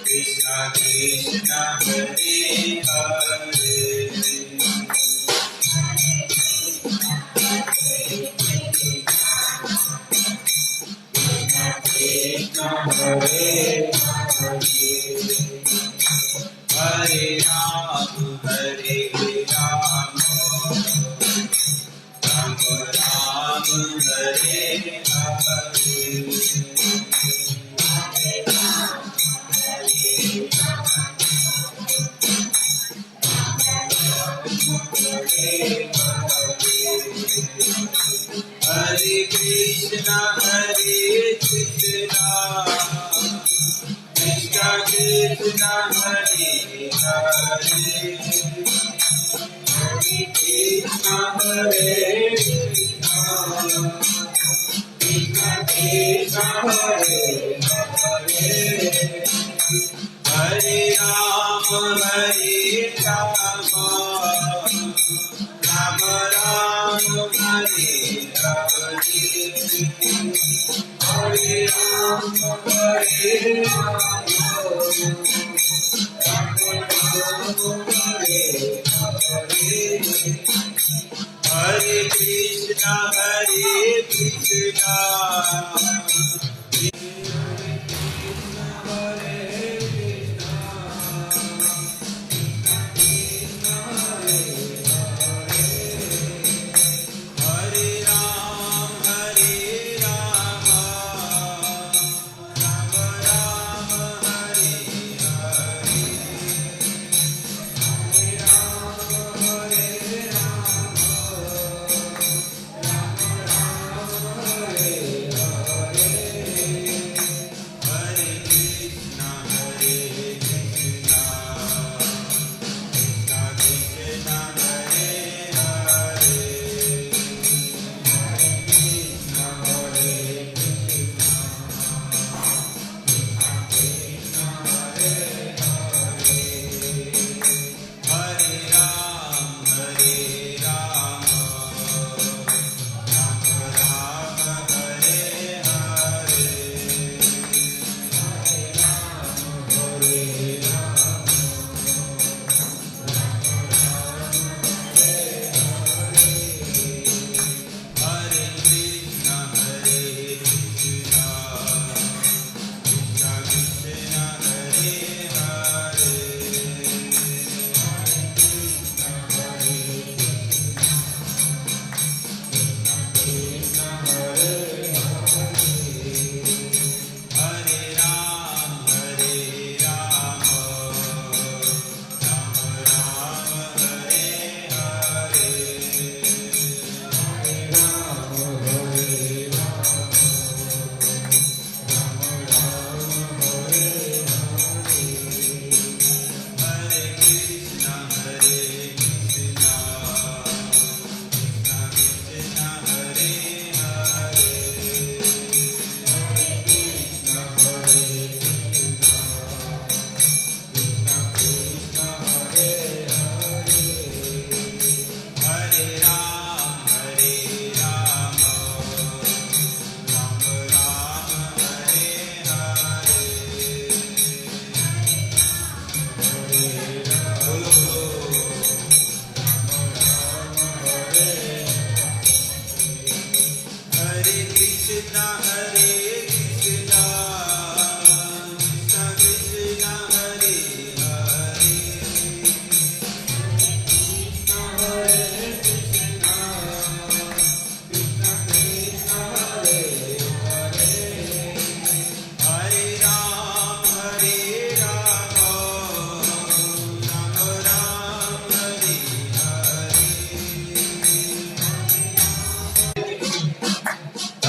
Krishna Krishna Hare Hare Krishna Hare Hare Ram Hare Ram Ram Ram Hare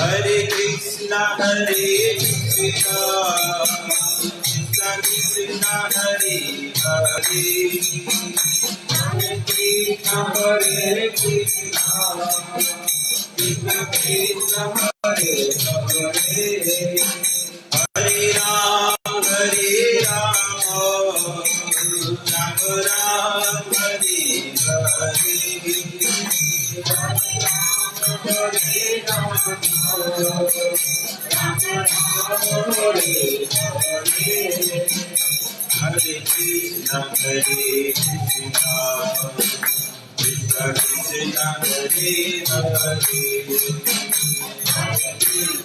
Hare Krishna Krishna Krishna Hare Hare Krishna Hare Krishna Krishna Hare Hare Hare Ram Hare Ram Ram Ram Hare Hare Hare Ram Hare Ram Hare Krishna Krishna Hare Krishna Krishna Krishna Hare Hare Hare Ram Ram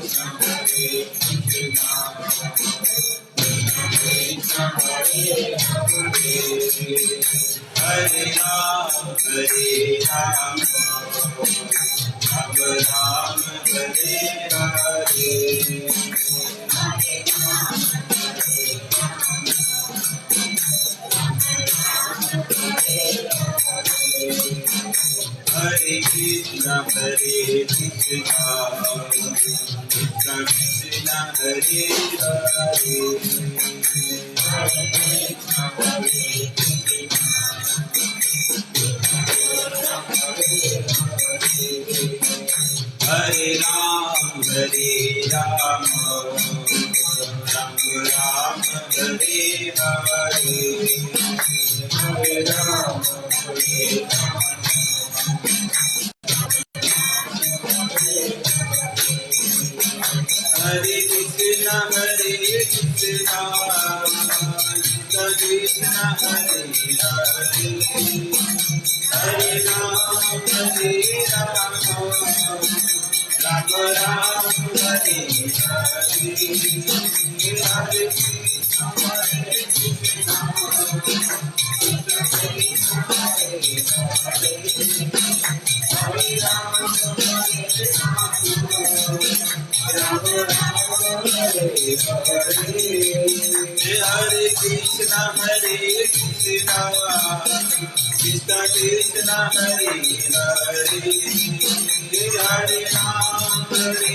Ram Hare Hare Hare Krishna Krishna Krishna Hare Hare Hare Ram Ram Ram Hare Hare Hare Ram Hare Krishna Krishna Krishna Hare Hare Hare Ram Ram Ram Hare Hare Hare Hare Krishna Krishna Krishna Hare Hare Hare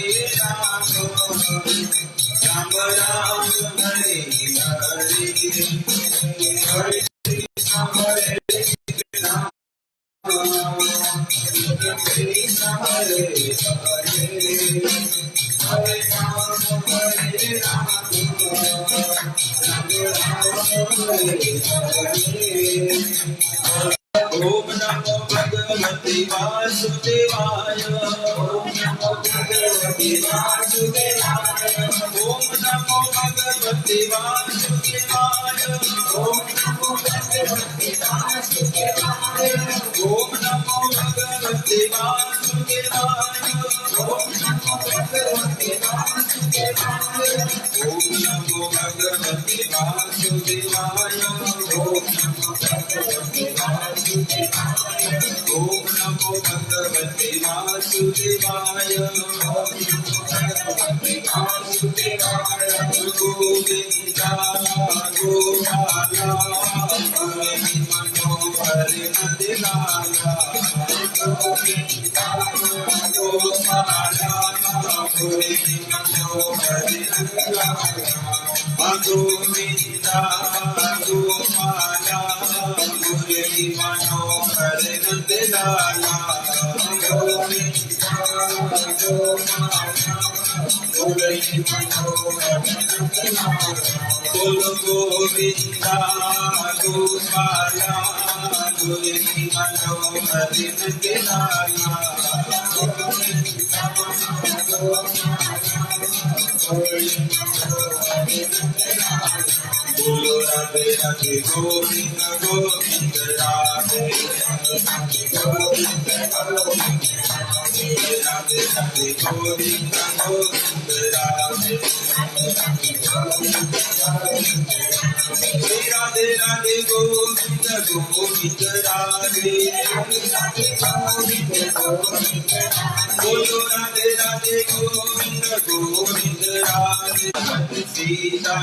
Ram Ram Ram Hare Hare Hare Krishna Krishna Krishna Hare Hare Hare Ram Om Namo Bhagavate Vasudevaya Om Namo Bhagavate Vasudevaya Om Namo Bhagavate Vasudevaya Om Namo Bhagavate Vasudevaya Om Namo Bhagavate Vasudevaya Om Namo Bhagavate Vasudevaya Om Namo Bhagavate Vasudevaya Om Namo Bhagavate Om Namo Bhagavate Vasudevaya Govinda Gopala Hari Manohari Nandilala Govinda Gopala Hari Manohari Nandilala Govinda Gopala Hari Manohari Nandilala Govinda Golo Govinda Gopala Hari Manohari Nandilala Golo Radhe Radhe Govinda Govinda Radhe Govinda Radhe Radhe Govinda Govinda Radhe Radhe Radhe Govinda Govinda Radhe Golo Radhe Radhe Govinda Govinda Radhe Sita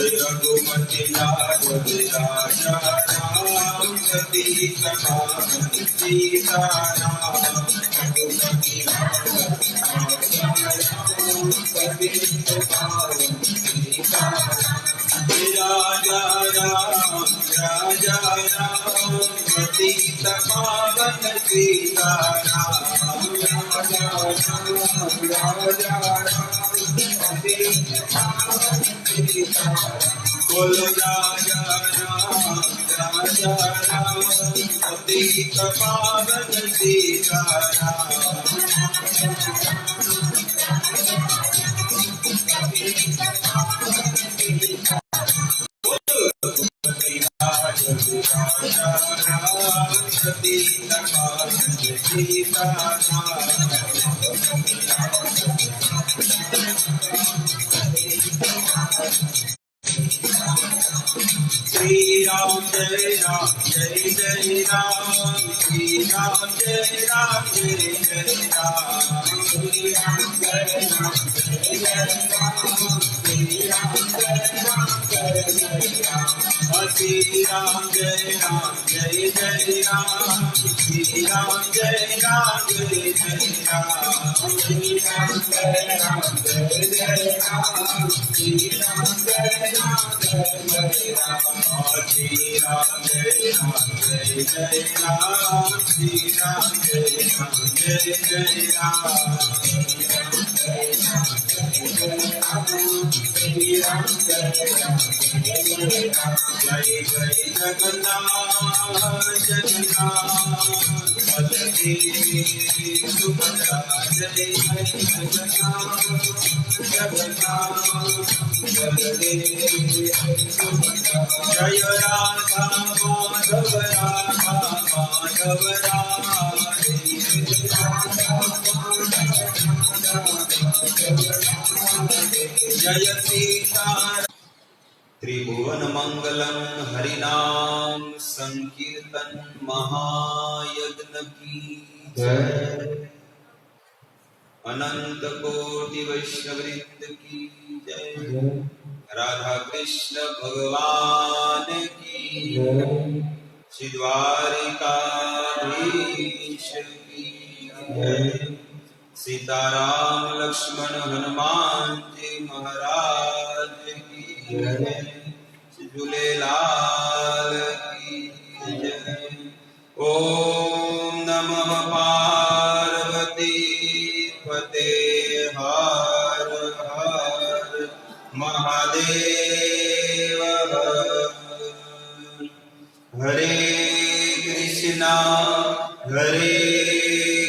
Ragumati Raja Raja Ram Sati Sita Sita Ragumati Raja Sati Sita Raja Ram Raja Ram Sati Pavan Sita Ram Raja Ram Golo Raja Ram Raja Ram Sati पतित पावन सीताराम पतित पावन सीताराम श्री राम जय राम जय जय राम श्री राम जय राम जय जय राम श्री राम जय राम जय जय राम श्री राम जय राम जय जय राम श्री राम जय राम जय जय राम श्री राम जय राम जय जय राम श्री राम जय राम जय जय राम श्री राम जय राम जय जय राम श्री राम जय राम जय जय राम श्री राम जय राम जय जय राम श्री राम जय राम जय जय राम जय जय जगन्नाथ जगन्नाथ बलदेव सुभद्रा जय जय जगन्नाथ जगन्नाथ बलदेव सुभद्रा जय राधा माधव राधा माधव राधे जय सीता त्रिभुवन मंगलम हरिनाम संकीर्तन महायज्ञ की जय अनंत कोटि वैष्णववृंद की जय राधा कृष्ण भगवान की श्री द्वारिकाधीश की जय सीताराम लक्ष्मण हनुमान जी महाराज की जय श्री झूलेलाल की जय ओम नमः पार्वती पते हर हर महादेव हरे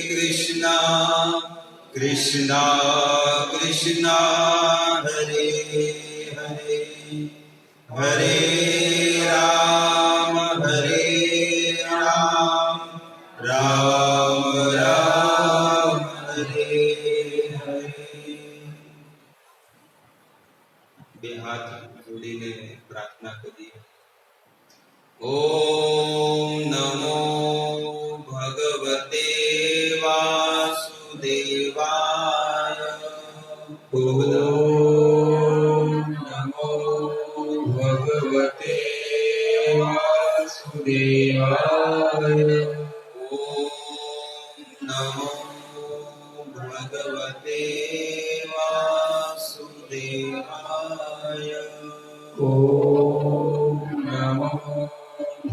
कृष्णा कृष्णा कृष्णा हरे हरे हरे राम राम राम हरे हरे બે હાથ જોડીને પ્રાર્થના કરીએ ઓમ નમો ભગવતે વાસુદેવાય ઓમ નમો ભગવતે વાસુદેવાય ઓમ નમો ભગવતે વાસુદેવાય ઓમ નમો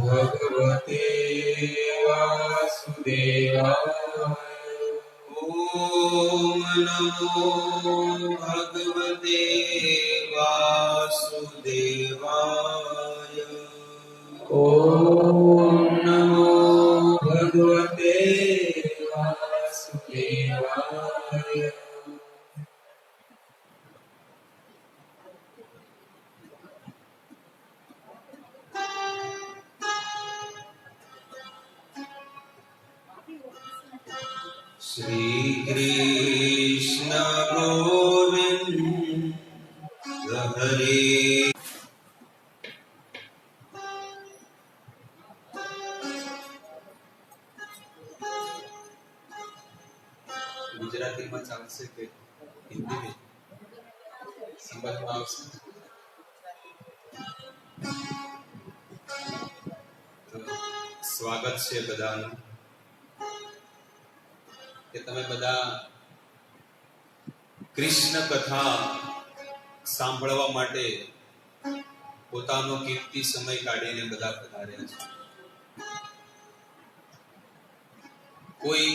ભગવતે વાસુદેવાય ઓમ નમો ભગવતે વાસુદેવાય ઓમ નમો ભગવતે વાસુદેવાય श्री कृष्ण गोविंद हरे गुजराती में चालશે કે હિન્દી में સમજમાં આવશે સ્વાગત છે બધાનું કે તમે બધા કૃષ્ણ કથા સાંભળવા માટે પોતાનો કિંમતી સમય કાઢીને બધા પધાર્યા છે કોઈ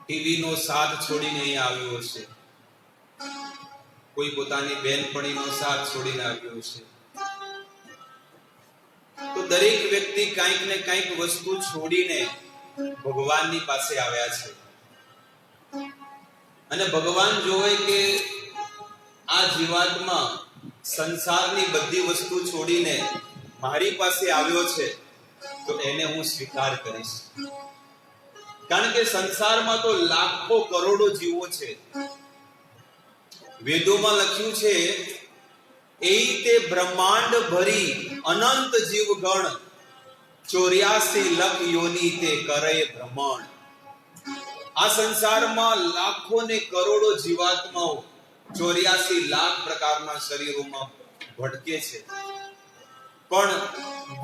ટીવી નો સાથ છોડીને અહીં આવ્યો હશે કોઈ પોતાની બેનપણીનો સાથ છોડીને આવ્યો હશે તો દરેક વ્યક્તિ કંઈક ને કંઈક વસ્તુ છોડીને ભગવાનની પાસે આવ્યા છે અને ભગવાન જોવે કે આ જીવાત્મા સંસારની બધી વસ્તુ છોડીને મારી પાસે આવ્યો છે તો એને હું સ્વીકાર કરીશ. કારણ કે સંસારમાં તો લાખો કરોડો જીવો છે. વેદોમાં લખ્યું છે એ તે બ્રહ્માંડ ભરી અનંત જીવગણ 84 લાખ યોની તે કરે ભ્રમણ. આ સંસારમાં લાખો ને કરોડો જીવાત્માઓ 84 લાખ પ્રકારના શરીરોમાં ભટકે છે, પણ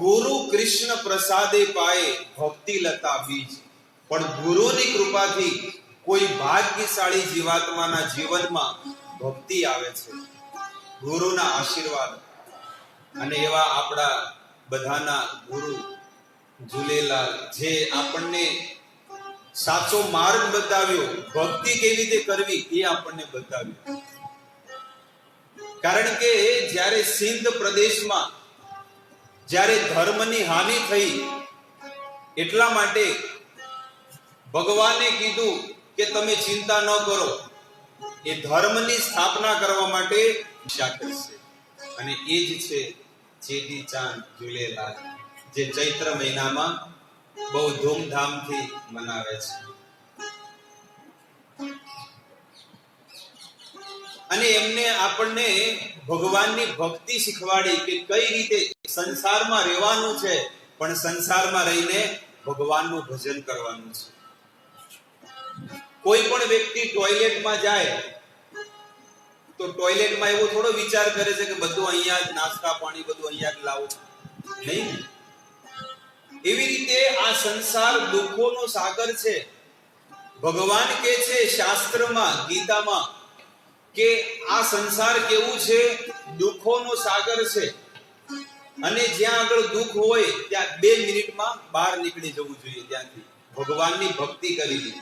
ગુરુ કૃષ્ણ પ્રસાદે પાએ ભક્તિ લતા બીજ. પણ ગુરુની કૃપાથી કોઈ ભાગ્યશાળી જીવાત્માના જીવનમાં ભક્તિ આવે છે, ગુરુના આશીર્વાદ. અને એવા આપણા બધાના ગુરુ ઝૂલેલાલ જે આપણને સાચો માર્ગ બતાવ્યો, ભક્તિ કેવી રીતે કરવી એ આપણને બતાવ્યું. કારણ કે જ્યારે સિંધ પ્રદેશમાં જ્યારે ધર્મની હાનિ થઈ, એટલા માટે ભગવાને કીધું કે તમે ચિંતા ન કરો, એ ધર્મની સ્થાપના કરવા માટે ઈચ્છા કરશે. અને એ જ છે ચેટી ચાંદ ઝૂલેલાલ, જે ચૈત્ર મહિનામાં બહુ ધૂમધામથી મનાવે છે. અને એમને આપણને ભગવાનની ભક્તિ શીખવાડી કે કઈ રીતે સંસારમાં રહેવાનું છે, પણ સંસારમાં રહીને ભગવાનનું ભજન કરવાનું છે. કોઈ પણ વ્યક્તિ ટોયલેટમાં જાય તો ટોયલેટમાં એવો થોડો વિચાર કરે છે કે બધું અહીંયા જ નાસ્તા પાણી બધું અહીંયા જ લાવો, નહીં. એવી રીતે આ સંસાર દુઃખોનો સાગર છે. ભગવાન કહે છે શાસ્ત્રમાં, ગીતામાં, કે આ સંસાર કેવું છે, દુઃખોનો સાગર છે. અને જ્યાં આગળ દુઃખ હોય ત્યાં 2 મિનિટમાં બહાર નીકળી જવું જોઈએ, ત્યાંથી ભગવાનની ભક્તિ કરી.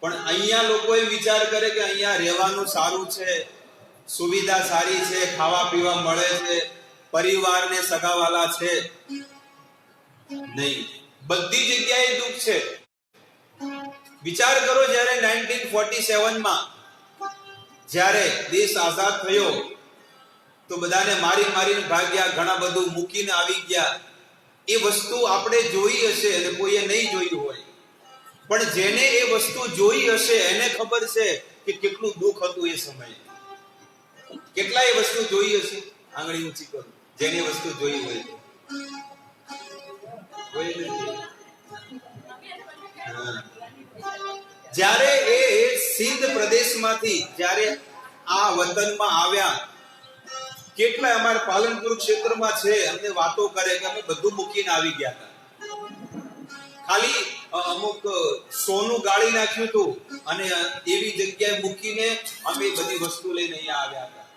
પણ અહીંયા લોકો એ વિચાર કરે કે અહીંયા રહેવાનું સારું છે, સુવિધા સારી છે, ખાવા પીવા મળે છે, પરિવારને સગાવાલા છે. નહીં, બધી જગ્યાએ દુઃખ છે. વિચાર કરો, જ્યારે 1947 જ્યારે દેશ આઝાદ થયો તો બધાને મારી મારીને ભાગ્યા, ઘણા બધું મૂકીને આવી ગયા. એ વસ્તુ આપણે જોઈ હશે અને કોઈએ નહીં જોઈ હોય, પણ જેને એ વસ્તુ જોઈ હશે એને ખબર છે કે કેટલું દુઃખ હતું એ સમયે. કેટલા એ વસ્તુ જોઈ હશે? આંગળી ઊંચી કરો, જેને વસ્તુ જોઈ હોય. જ્યારે એ સિંધ પ્રદેશમાંથી જ્યારે આ વતનમાં આવ્યા, કેટલા અમારા પાલનપુર ક્ષેત્રમાં છે, અમને વાતો કરે કે અમે બધું મૂકીને આવી ગયા હતા. ખાલી અમુક સોનું ગાળી નાખ્યું હતું અને એવી જગ્યાએ મૂકીને અમે બધી વસ્તુ લઈને અહીંયા આવ્યા હતા.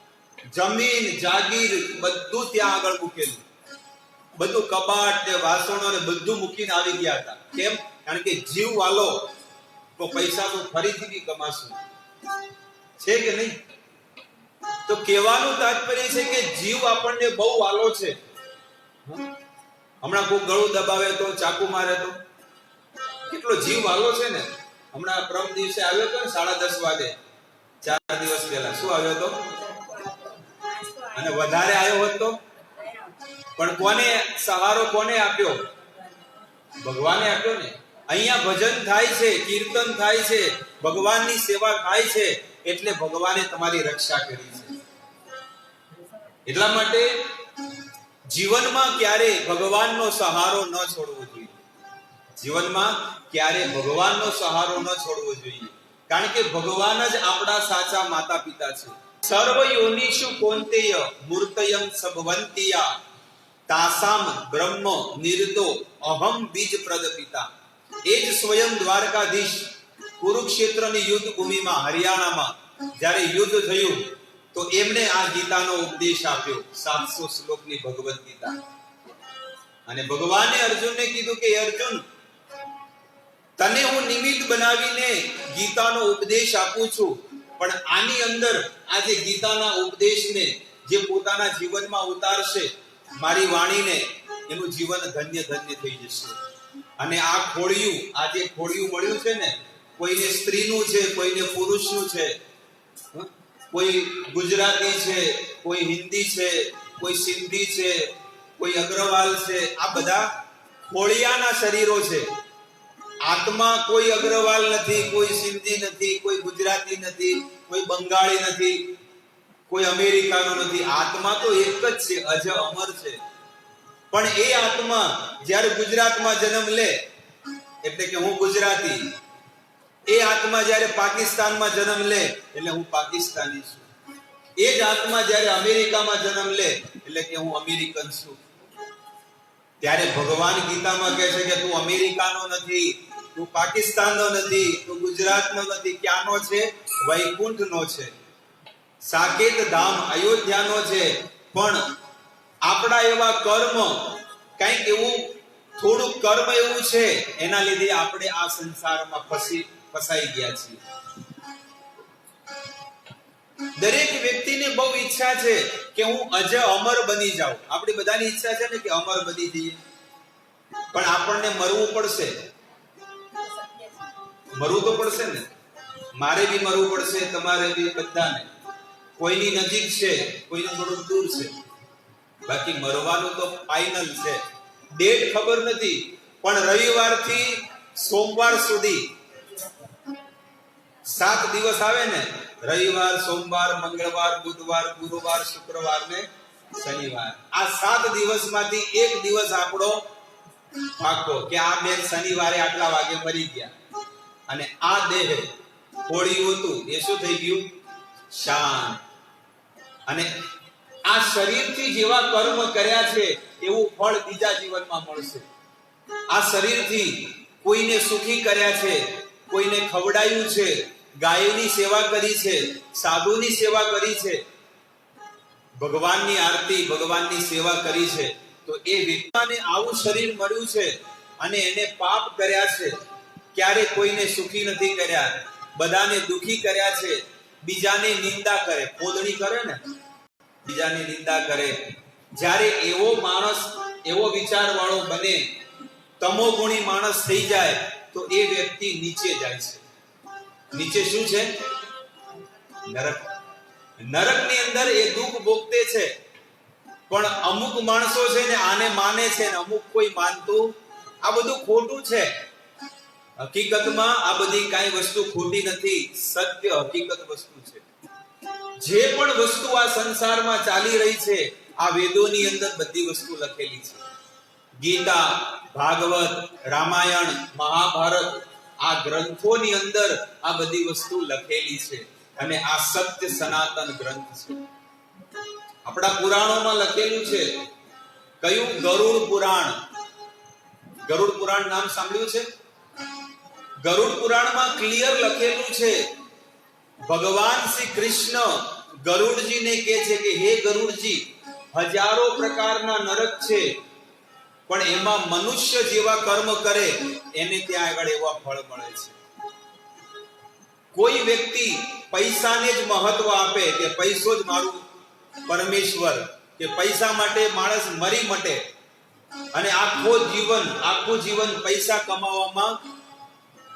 જમીન જાગીર બધું ત્યાં આગળ મૂકેલું, બધું કબાટ ને વાસણો ને બધું મૂકીને આવી ગયા હતા. કેમ? કારણ કે જીવ વાલો તો પૈસા તો ફરીથી બી કમાશું, છે કે નહીં? તો કહેવાનું તાત્પર્ય છે કે જીવ આપણને બહુ વાલો છે. હમણાં કોઈ ગળું દબાવે તો, ચાકુ મારે તો, કેટલો જીવ વાલો છે ને. હમણાં પરમ દિવસે આવ્યો હતો ને 10:30 વાગે, 4 દિવસ પહેલા. શું આવ્યો હતો? અને વધારે આવ્યો હોત તો પણ કોને સહારો કોને આપ્યો? ભગવાને આપ્યો ને. અહીંયા ભજન થાય છે, કીર્તન થાય છે, ભગવાનની સેવા થાય છે, એટલે ભગવાને તમારી રક્ષા કરી છે. એટલા માટે જીવનમાં ક્યારે ભગવાનનો સહારો ન છોડવો જોઈએ. જીવનમાં ક્યારે ભગવાનનો સહારો ન છોડવો જોઈએ, કારણ કે ભગવાન જ આપણા સાચા માતા પિતા છે. સર્વ યોનિષુ કૌંતેય મૂર્તયં સભવંતિયા તાસામ બ્રહ્મ નિર્દો અહમ બીજ પ્રદ પિતા. એ જ સ્વયં દ્વારકાધીશ કુરુક્ષેત્રની યુદ્ધ ભૂમિમાં, હરિયાણામાં જ્યારે યુદ્ધ થયું તો એમને આ ગીતાનો ઉપદેશ આપ્યો, 700 શ્લોકની ભગવદ ગીતા. અને ભગવાને અર્જુનને કીધું કે અર્જુન, તને હું નિમિત્ત બનાવીને ગીતાનો ઉપદેશ આપું છું, પણ આની અંદર આ જે ગીતાના ઉપદેશને જે પોતાના જીવનમાં ઉતારશે, મારી વાણીને, એનું જીવન ધન્ય ધન્ય થઈ જશે. અને આ ખોડિયું, આ જે ખોડિયું મળ્યું છે ને, કોઈને સ્ત્રીનું છે, કોઈને પુરુષનું છે, કોઈ ગુજરાતી છે, કોઈ હિન્દી છે, કોઈ સિંધી છે, કોઈ અગ્રવાલ છે. આ બધા ખોડિયાના શરીરો છે. આત્મા કોઈ અગ્રવાલ નથી, કોઈ સિંધી નથી, કોઈ ગુજરાતી નથી, કોઈ બંગાળી નથી, કોઈ અમેરિકાનો નથી. આત્મા તો એક જ છે, અજ અમર છે. પણ એ આત્મા જ્યારે ગુજરાતમાં જન્મ લે, એટલે કે હું ગુજરાતી, એ આત્મા જ્યારે પાકિસ્તાનમાં જન્મ લે, એટલે હું પાકિસ્તાની છું. એ જ આત્મા જ્યારે અમેરિકામાં જન્મ લે, એટલે કે હું અમેરિકન છું. ત્યારે ભગવાન ગીતામાં કહે છે કે તું અમેરિકાનો નથી, તું પાકિસ્તાનનો નથી, તું ગુજરાતનો નથી. ક્યાંનો છે? વૈકુંઠનો છે, સાકેત ધામ અયોધ્યાનો છે. પણ આપણા એવા કર્મ, કંઈક એવું થોડું કર્મ એવું છે, એના લીધે આપણે આ સંસારમાં ફસાઈ ગયા છીએ. દરેક વ્યક્તિની બહુ ઈચ્છા છે કે હું અજ અમર બની જાઉં. આપણી બધાની ઈચ્છા છે ને કે અમર બની જઈએ. પણ આપણને મરવું પડશે. મરવું તો પડશે ને. મારે બી મરવું પડશે, તમારે બી, બધાને. કોઈની નજીક છે, કોઈને થોડું દૂર છે. બાકી મરવાનું તો ફાઇનલ છે. ડેટ ખબર નથી, પણ રવિવારથી સોમવાર સુધી 7 દિવસ આવે ને, રવિવાર, સોમવાર, મંગળવાર, બુધવાર, ગુરુવાર, શુક્રવાર ને શનિવાર. આ 7 દિવસમાંથી એક દિવસ આપણો પાકો કે આ બેન શનિવારે આટલા વાગે મરી ગયા. અને આ દેહ ખોડિયું હતું, એ શું થઈ ગયું? શાંત. અને આ શરીરથી જેવા કર્મ કર્યા છે એવું ફળ બીજા જીવનમાં મળશે. આ શરીરથી કોઈને સુખી કર્યા છે, કોઈને ખવડાયું છે, ગાયની સેવા કરી છે, સાધુની સેવા કરી છે, ભગવાનની આરતી, ભગવાનની સેવા કરી છે, તો એ વ્યક્તિને આવું શરીર મળ્યું છે અને એને પાપ કર્યા છે. ક્યારે કોઈને સુખી નથી કર્યા, બધાને દુખી કર્યા છે, બીજાને નિંદા કરે, પોદણી કરે ને, બીજાની નિંદા કરે. જ્યારે એવો માણસ, એવો વિચાર વાળો બને, તમોગુણી માણસ થઈ જાય, તો એ વ્યક્તિ નીચે જાય છે. નીચે શું છે? નરક. નરકની અંદર એ દુઃખ ભોગતે છે. પણ અમુક માણસો છે ને આને માને છે ને અમુક કોઈ માનતું. આ બધું ખોટું છે. હકીકતમાં આ બધી કાંઈ વસ્તુ ખોટી નથી. સત્ય હકીકત વસ્તુ છે. જે પણ વસ્તુ આ સંસારમાં ચાલી રહી છે, આ વેદોની અંદર બધી વસ્તુ લખેલી છે. ગીતા, ભાગવત, રામાયણ, મહાભારત, આ ગ્રંથોની અંદર આ બધી વસ્તુ લખેલી છે. અને આ સત્ય સનાતન ગ્રંથ છે. આપણા પુરાણોમાં લખેલું છે. કયું? ગરુડ પુરાણ. ગરુડ પુરાણ નામ સાંભળ્યું છે? ગરુડ પુરાણમાં ક્લિયર લખેલું છે. ભગવાન શ્રી કૃષ્ણ ગરુડજીને કહે છે કે હે ગરુડજી, હજારો પ્રકારના નરક છે, પણ એમાં મનુષ્ય જેવા કર્મ કરે એને ત્યાં આગળ એવા ફળ મળે છે. કોઈ વ્યક્તિ પૈસાને જ મહત્વ આપે કે પૈસો જ મારું પરમેશ્વર, કે પૈસા માટે માણસ મરી મટે અને આખું જીવન પૈસા કમાવામાં,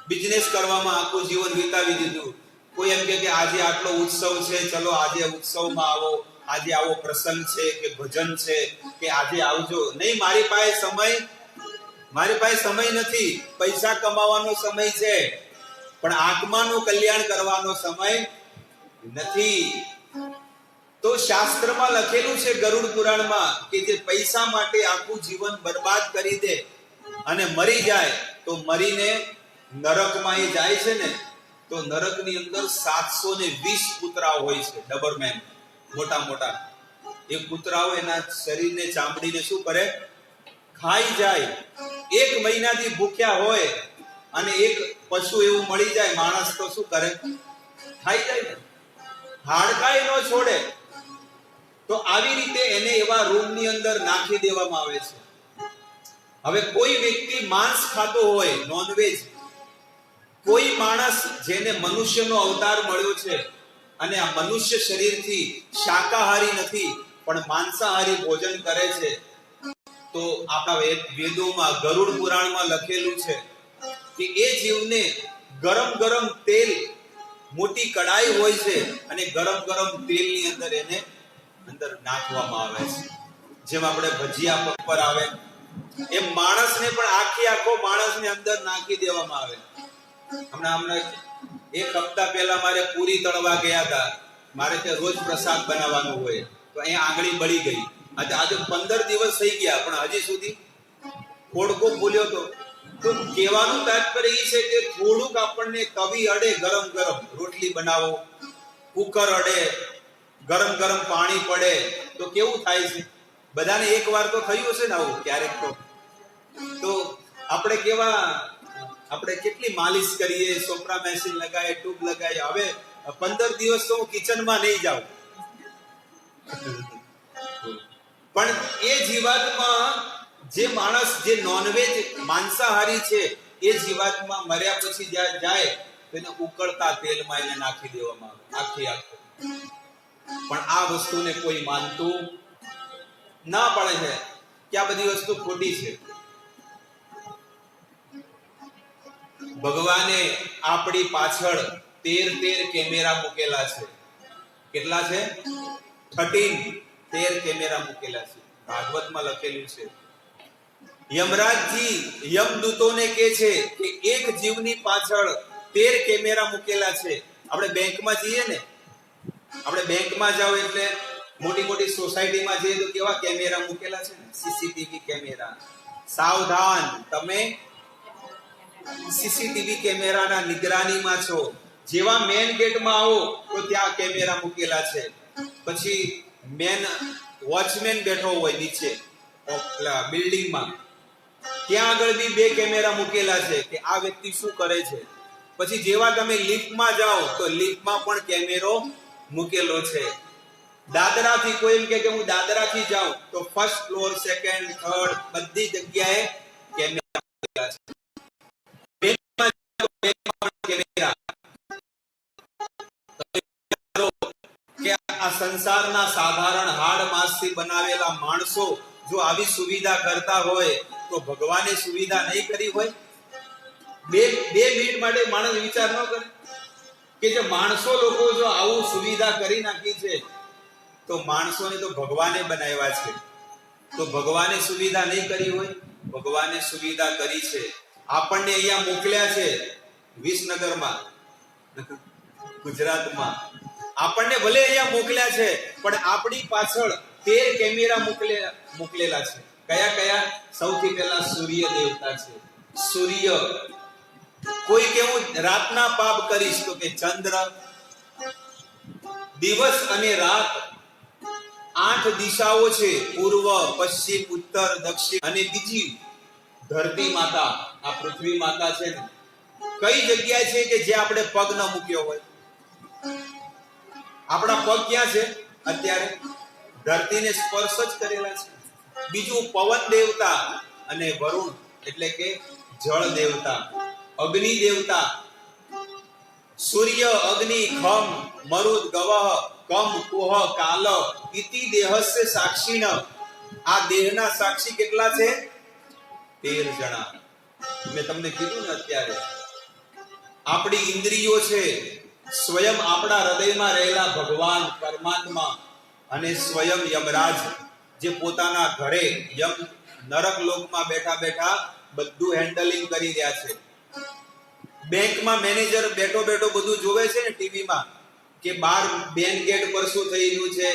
બિઝનેસ કરવામાં આખું જીવન વિતાવી દીધું. કોઈ એમ કે આજે આટલો ઉત્સવ છે, ચલો આજે ઉત્સવમાં આવો, આજે આવો પ્રસંગ છે કે ભજન છે કે આજે આવજો. નહીં, મારી પાસે સમય નથી. પૈસા કમાવાનો સમય છે, પણ આત્માનું કલ્યાણ કરવાનો સમય નથી. તો શાસ્ત્રમાં લખેલું છે ગરુડ પુરાણમાં કે જે પૈસા માટે આખું જીવન બરબાદ કરી દે અને મરી જાય, તો મરીને નરકમાં એ જાય છે ને, તો નરકની અંદર 720 કૂતરાઓ હોય છે, ડબરમેન, મોટા મોટા. એ કૂતરાઓ એના શરીરને, ચામડીને શું કરે? ખાઈ જાય. 1 મહિનાથી ભૂખ્યા હોય અને એક પશુ એવું મળી જાય, માણસ, તો શું કરે? ખાઈ જાય. હાડકાઈ ન છોડે. તો આવી રીતે એને એવા રૂમની અંદર નાખી દેવામાં આવે છે. હવે કોઈ વ્યક્તિ માંસ ખાતો હોય, નોનવેજ, કોઈ માણસ જેને મનુષ્યનો અવતાર મળ્યો છે અને આ મનુષ્ય શરીરથી શાકાહારી નથી પણ માંસાહારી ભોજન કરે છે, તો આપણા વેદોમાં ગરુડ પુરાણમાં લખેલું છે કે એ જીવને ગરમ ગરમ તેલ, મોટી કડાઈ હોય છે અને ગરમ ગરમ તેલની અંદર એને અંદર નાખવામાં આવે છે. જેમ આપણે ભજીયા પગ પર આવે એમ માણસને પણ આખો માણસને અંદર નાખી દેવામાં આવે. હમણાં એક હપ્તા પહેલા મારે પૂરી તળવા ગયા હતા. મારે ત્યાં રોજ પ્રસાદ બનાવવાનું હોય, તો અહીંયા આંગળી બળી ગઈ. આજે 15 દિવસ થઈ ગયા પણ હજી સુધી ખોડકો ફૂલ્યો તો કહેવાનું તાત્પર્ય એ છે કે થોડુંક આપણને તવી અડે, ગરમ ગરમ રોટલી બનાવો, કુકર અડે, ગરમ ગરમ પાણી પડે તો કેવું થાય છે? બધાને એક વાર તો થયું હશે ને આવું ક્યારેક તો આપણે કેટલી માલિશ કરીએ, સોપરા મેશિન લગાય, ટ્યુબ લગાય. હવે 15 દિવસ તો હું કિચનમાં નહીં જાઉં. પણ એ જીવાતમાં જે માણસ જે નોનવેજ માંસાહારી છે એ જીવાતમાં મર્યા પછી જાય તો એને ઉકળતા તેલમાં એને નાખી દેવામાં આવે આખો. પણ આ વસ્તુને કોઈ માનતું ના પડે છે કે આ બધી વસ્તુ ખોટી છે. ભગવાને આપણી પાછળ 13 કેમેરા મૂકેલા છે. કેટલા છે? 13 કેમેરા મૂકેલા છે. ભાગવતમાં લખેલું છે. યમરાજજી યમદૂતોને કહે છે કે એક જીવની પાછળ 13 કેમેરા મૂકેલા છે. આપણે બેંકમાં જઈએ ને, આપણે બેંકમાં જાવ એટલે મોટી સોસાયટીમાં જઈએ તો કેવા કેમેરા મૂકેલા છે ને, સીસીટીવી કેમેરા. સાવધાન, તમે સીસીટીવી કેમેરાના નિગરાનીમાં છો. જેવા મેન ગેટમાં આવો તો ત્યાં કેમેરા મૂકેલા છે. પછી મેન વોચમેન બેઠો હોય નીચે બિલ્ડિંગમાં, ત્યાં આગળ બી 2 કેમેરા મૂકેલા છે કે આ વ્યક્તિ શું કરે છે. પછી જેવા તમે લિફ્ટમાં જાઓ તો લિફ્ટમાં પણ કેમેરો મૂકેલો છે. દાદરાથી કોઈ એમ કે હું દાદરાથી જાઉં તો ફર્સ્ટ ફ્લોર, સેકન્ડ, થર્ડ બધી જગ્યાએ કેમેરા મૂકેલા છે. આ સંસારના સાધારણ હાડ માંસથી બનાવેલા માણસો જો આવી સુવિધા કરતા હોય તો ભગવાને સુવિધા નહીં કરી હોય? બે મિનિટ માટે માણસ વિચાર ન કરે કે જે માણસો લોકો જો આવું સુવિધા કરી નાખી છે તો માણસોને તો ભગવાને બનાવ્યા છે, તો ભગવાને સુવિધા નહીં કરી હોય? ભગવાને સુવિધા કરી છે. આપણને અહીંયા મોકલ્યા છે વિસનગરમાં, ગુજરાતમાં. આપણને ભલે અહીંયા મોકલ્યા છે પણ આપણી પાછળ 13 કેમેરા મોકલેલા છે. કયા? સૌથી પહેલા સૂર્ય દેવતા છે. સૂર્ય. કોઈ કેવું રાતના પાપ કરીશ તો કે ચંદ્ર. દિવસ અને રાત 8 દિશાઓ છે, પૂર્વ, પશ્ચિમ, ઉત્તર, દક્ષિણ. અને બીજી ધરતી માતા, આ પૃથ્વી માતા છે ને, કઈ જગ્યા છે કે જે આપણે પગ ન મૂક્યો હોય? આપણા પગ ક્યાં છે અત્યારે? ધરતીને સ્પર્શ જ કરેલા છે. બીજું પવન દેવતા અને વરુણ એટલે કે જળ દેવતા, અગ્નિ દેવતા. સૂર્ય, અગ્નિ, ખમ, મરુદ, ગવહ, કમ, કુહ, કાલ ઇતિ દેહસ્ય સાક્ષિણ. આ દેહના સાક્ષી કેટલા છે? 13 જણા. મેં તમને કીધું ને અત્યારે આપણી ઇન્દ્રિયો છે, સ્વયં આપણા હૃદયમાં રહેલા ભગવાન પરમાત્મા અને સ્વયં યમરાજ જે પોતાના ઘરે નરક લોકમાં બેઠા બધું હેન્ડલિંગ કરી રહ્યા છે. બેંકમાં મેનેજર બેઠો બધું જોવે છે ને ટીવીમાં કે બહાર બેંક ગેટ પર શું થઈ રહ્યું છે,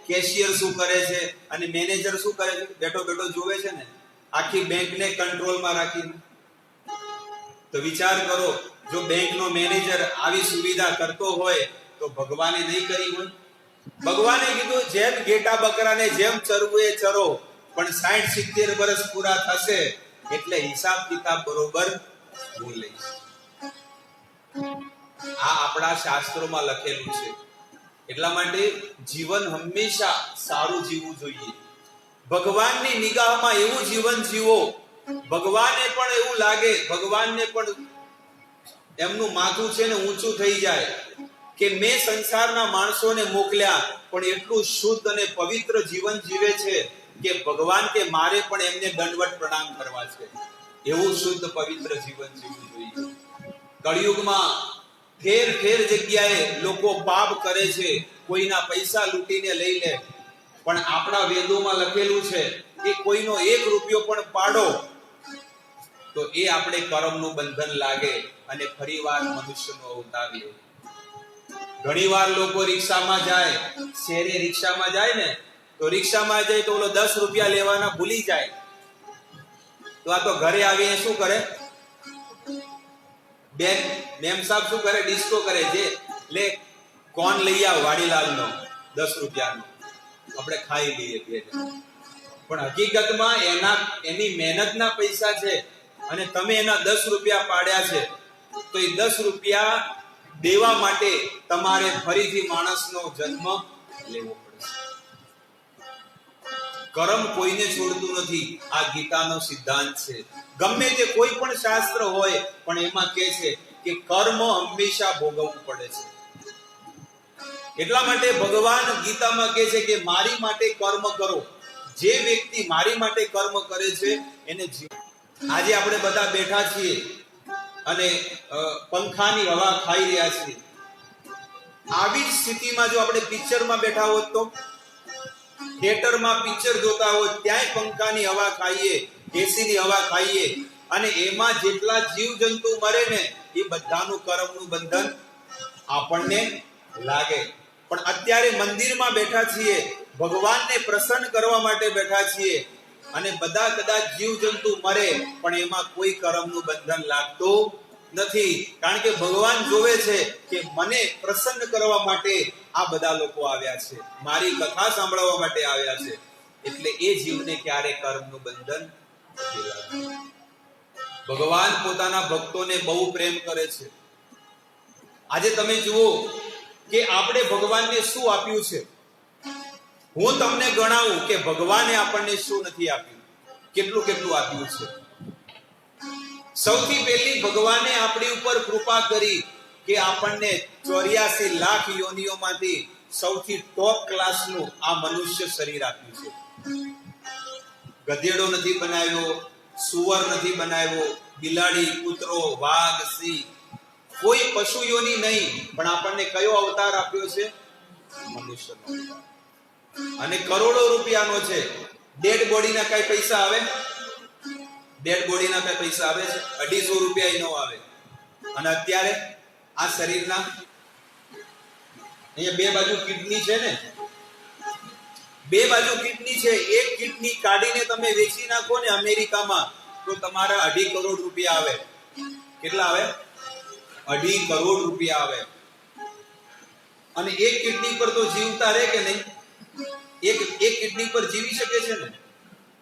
કેશિયર શું કરે છે, અને મેનેજર શું કરે છે, બેઠો જોવે છે ને, આખી બેંકને કંટ્રોલમાં રાખીને. તો વિચાર કરો, જો બેંકનો મેનેજર આવી સુવિધા કરતો હોય તો ભગવાને નહીં કરી હોય? ભગવાને કીધું જેમ ઘેટા બકરાને જેમ ચરવું એ ચરો, પણ 60-70 વર્ષ પૂરા થશે એટલે હિસાબ કિતાબ બરોબર હું લઈશ. આ આપણા શાસ્ત્રોમાં લખેલું છે. એટલા માટે જીવન હંમેશા સારું જીવવું જોઈએ. ભગવાનની નિગાહમાં એવું જીવન જીવો, ભગવાનને પણ એવું લાગે, ભગવાનને પણ એમનું માથું છે ને ઊંચું થઈ જાય કે મેં સંસારના માણસોને મોકલ્યા પણ એટલું શુદ્ધ અને પવિત્ર જીવન જીવે છે કે ભગવાન કે મારે પણ એમને દંડવત પ્રણામ કરવા છે. એવું શુદ્ધ પવિત્ર જીવન જીવવું જોઈએ. કળિયુગમાં ઠેર ઠેર જગ્યાએ લોકો પાપ કરે છે, કોઈના પૈસા લૂંટીને લઈ લે, પણ આપણા વેદોમાં લખેલું છે કે કોઈનો 1 રૂપિયો પણ પાડો તો એ આપણે કર્મનું બંધન લાગે અને ફરીવાર મનુષ્યનો અવતાર લે. ઘણીવાર લોકો રિક્ષામાં જાય, શહેરે રિક્ષામાં જાય ને, તો રિક્ષામાં જાય તો ઓલો 10 રૂપિયા લેવાના ભૂલી જાય, તો આ તો ઘરે આવીને શું કરે, બેન મેમ સાહેબ શું કરે, ડિસ્કો કરે, જે લે કોણ લઈ આવ વાડીલાલનો 10 રૂપિયાનો, આપણે ખાઈ લઈએ બે. પણ હકીકતમાં એની મહેનતના પૈસા છે અને તમે એના 10 રૂપિયા પાડ્યા છે, તો એ 10 રૂપિયા દેવા માટે તમારે ફરીથી માણસનો જન્મ લેવો પડશે. કર્મ કોઈને છોડતું નથી, આ ગીતાનો સિદ્ધાંત છે. ગમે તે કોઈ પણ શાસ્ત્ર હોય પણ એમાં કહે છે કે કર્મ હંમેશા ભોગવવું પડે છે. એટલા માટે ભગવાન ગીતામાં કહે છે કે મારી માટે કર્મ કરો. જે વ્યક્તિ મારી માટે કર્મ કરે છે એને આજે આપણે બધા બેઠા છીએ અને પંખાની હવા ખાઈ રહ્યા છીએ. આવી જ સ્થિતિમાં જો આપણે પિક્ચરમાં બેઠા હોત, તો થિયેટરમાં પિક્ચર જોતા હોય ત્યાંય પંખાની હવા ખાઈએ, એસીની હવા ખાઈએ, અને એમાં જેટલા જીવજંતુ મરે ને એ બધાનું કર્મનું બંધન આપણને લાગે. પણ અત્યારે મંદિરમાં બેઠા છીએ, ભગવાનને પ્રસન્ન કરવા માટે બેઠા છીએ, અને બધા કદાચ જીવજંતુ મરે પણ એમાં કોઈ કર્મનું બંધન લાગતું નથી. કારણ કે ભગવાન જોવે છે કે મને પ્રસન્ન કરવા માટે આ બધા લોકો આવ્યા છે, મારી કથા સાંભળવા માટે આવ્યા છે, એટલે એ જીવને ક્યારે કર્મનું બંધન નથી લાગતું. ભગવાન પોતાના ભક્તોને બહુ પ્રેમ કરે છે. આજે તમે જુઓ કે આપણે ભગવાનને શું આપ્યું છે. હું તમને ગણાવું કે ભગવાને આપણને શું નથી આપ્યું, કેટલું કેટલું આપ્યું છે. સૌથી પહેલી ભગવાને આપણી ઉપર કૃપા કરી કે આપણને 84 લાખ યોનિઓમાંથી સૌથી ટોપ ક્લાસનું આ મનુષ્ય શરીર આપ્યું છે. ગધેડો નથી બનાવ્યો, સુવર નથી બનાવ્યો, બિલાડી, કૂતરો, વાઘ, સિંહ, કોઈ પશુ યોની નહીં, પણ આપણને કયો અવતાર આપ્યો છે? મનુષ્યનો અવતાર. અને કરોડો રૂપિયાનો છે. ડેડ બોડીના કઈ પૈસા આવે? ડેડ બોડીના કઈ પૈસા આવે છે? 250 રૂપિયા નો આવે. અને અત્યારે આ શરીરના અહીંયા બે બાજુ કિડની છે ને, બે બાજુ કિડની છે. એક કિડની કાઢીને તમે વેચી નાખો ને અમેરિકામાં, તો તમારા 2.5 કરોડ રૂપિયા આવે. કેટલા આવે? 2.5 કરોડ રૂપિયા આવે. અને એક કિડની પર તો જીવતા રહે કે નહીં? એક કિડની પર જીવી શકે છે ને?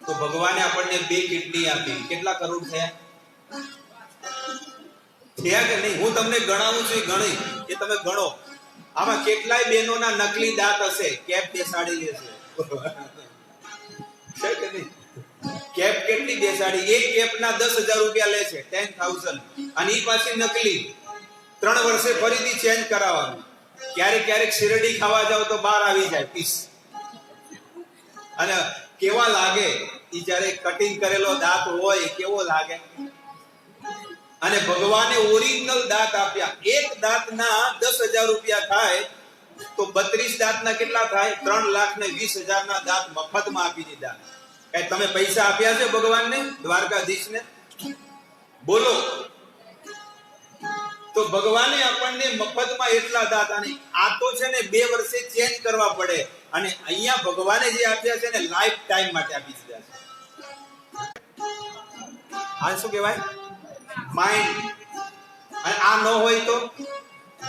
તો ભગવાને આપણને 2 કિડની આપી, કેટલા કરોડ થયા કે નહીં? હું તમને ગણાવું છું, ગણી એ તમે ગણો. આમાં કેટલાય બહેનોના નકલી દાંત હશે, કેપ બેસાડી લેશે છે કે નહીં? કેપ કેટલી બેસાડી? એક કેપના 10,000 રૂપિયા લે છે, 10,000. અને એ પાછી નકલી. 3 વર્ષે ફરીથી ચેન્જ કરાવવાનું. ક્યારેક શિરડી ખાવા જાવ તો બહાર આવી જાય પીસ. અને કેવા લાગે ઈ જયારે કટિંગ કરેલો દાંત હોય, કેવો લાગે? અને ભગવાને ઓરિજિનલ દાંત આપ્યા. એક દાંતના 10,000 રૂપિયા થાય તો 32 દાંતના કેટલા થાય? 3,20,000 ના દાંત મફતમાં આપી દીધા. કઈ તમે પૈસા આપ્યા છે ભગવાનને, દ્વારકાધીશને? બોલો. તો ભગવાને આપણને મફતમાં એટલા દાંત, અને આ તો છે ને 2 વર્ષે ચેન્જ કરવા પડે, અને અહીંયા ભગવાને જે આપ્યા છે ને લાઈફ ટાઈમ માટે આપી દીધા છે. આ શું કહેવાય? માઇન્ડ. અને આ ન હોય તો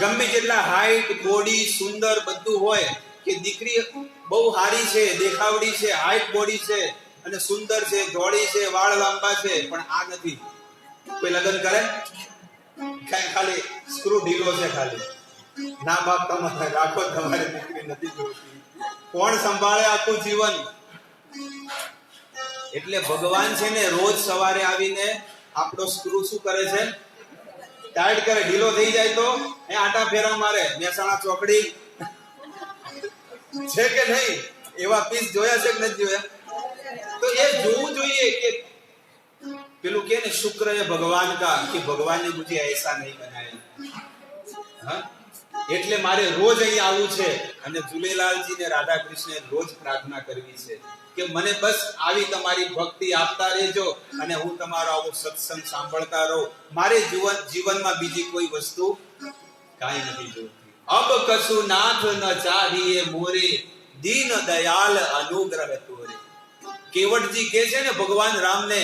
ગમે જેટલા હાઈટ, બોડી, સુંદર બધું હોય, કે દીકરી બહુ સારી છે, દેખાવડી છે, હાઈટ બોડી છે અને સુંદર છે, ધોળી છે, વાળ લાંબા છે, પણ આ નથી, કોઈ લગ્ન કરે? ખાલી સ્ક્રૂ ઢીલો છે, ખાલી ના બાપ તમારે રાખો, તમારી દીકરી નથી જોતી. કોણ સંભાળે આખું જીવન? એટલે ભગવાન છે ને રોજ સવારે આવીને આપણો સ્ક્રૂ શું કરે છે? ટાઈટ કરે. ઢીલો થઈ જાય તો એ આટા ફેરા મારે. મહેસાણા ચોકડી છે કે નહીં? એવા પીસ જોયા છે કે નથી જોયા? તો એ જોવું જોઈએ કે પેલું કે ને શુક્ર એ ભગવાન કા કે ભગવાન ને મુझे ऐसा नहीं बनाया। હા, એટલે મારે રોજ અહીં આવવું છે અને ઝૂલેલાલજી ને રાધા કૃષ્ણને રોજ પ્રાર્થના કરવી છે કે મને બસ આવી તમારી ભક્તિ આપતા રહેજો અને હું તમારો આવો સત્સંગ સાંભળતા રહું। મારે જીવનમાં બીજી કોઈ વસ્તુ કાંઈ નથી જોઈતી। અબ કશું નાથ ન ચાહીએ મોરે, દીન દયાલ અનુગ્રહ તોરે। કેવટજી કહે છે ને ભગવાન રામને,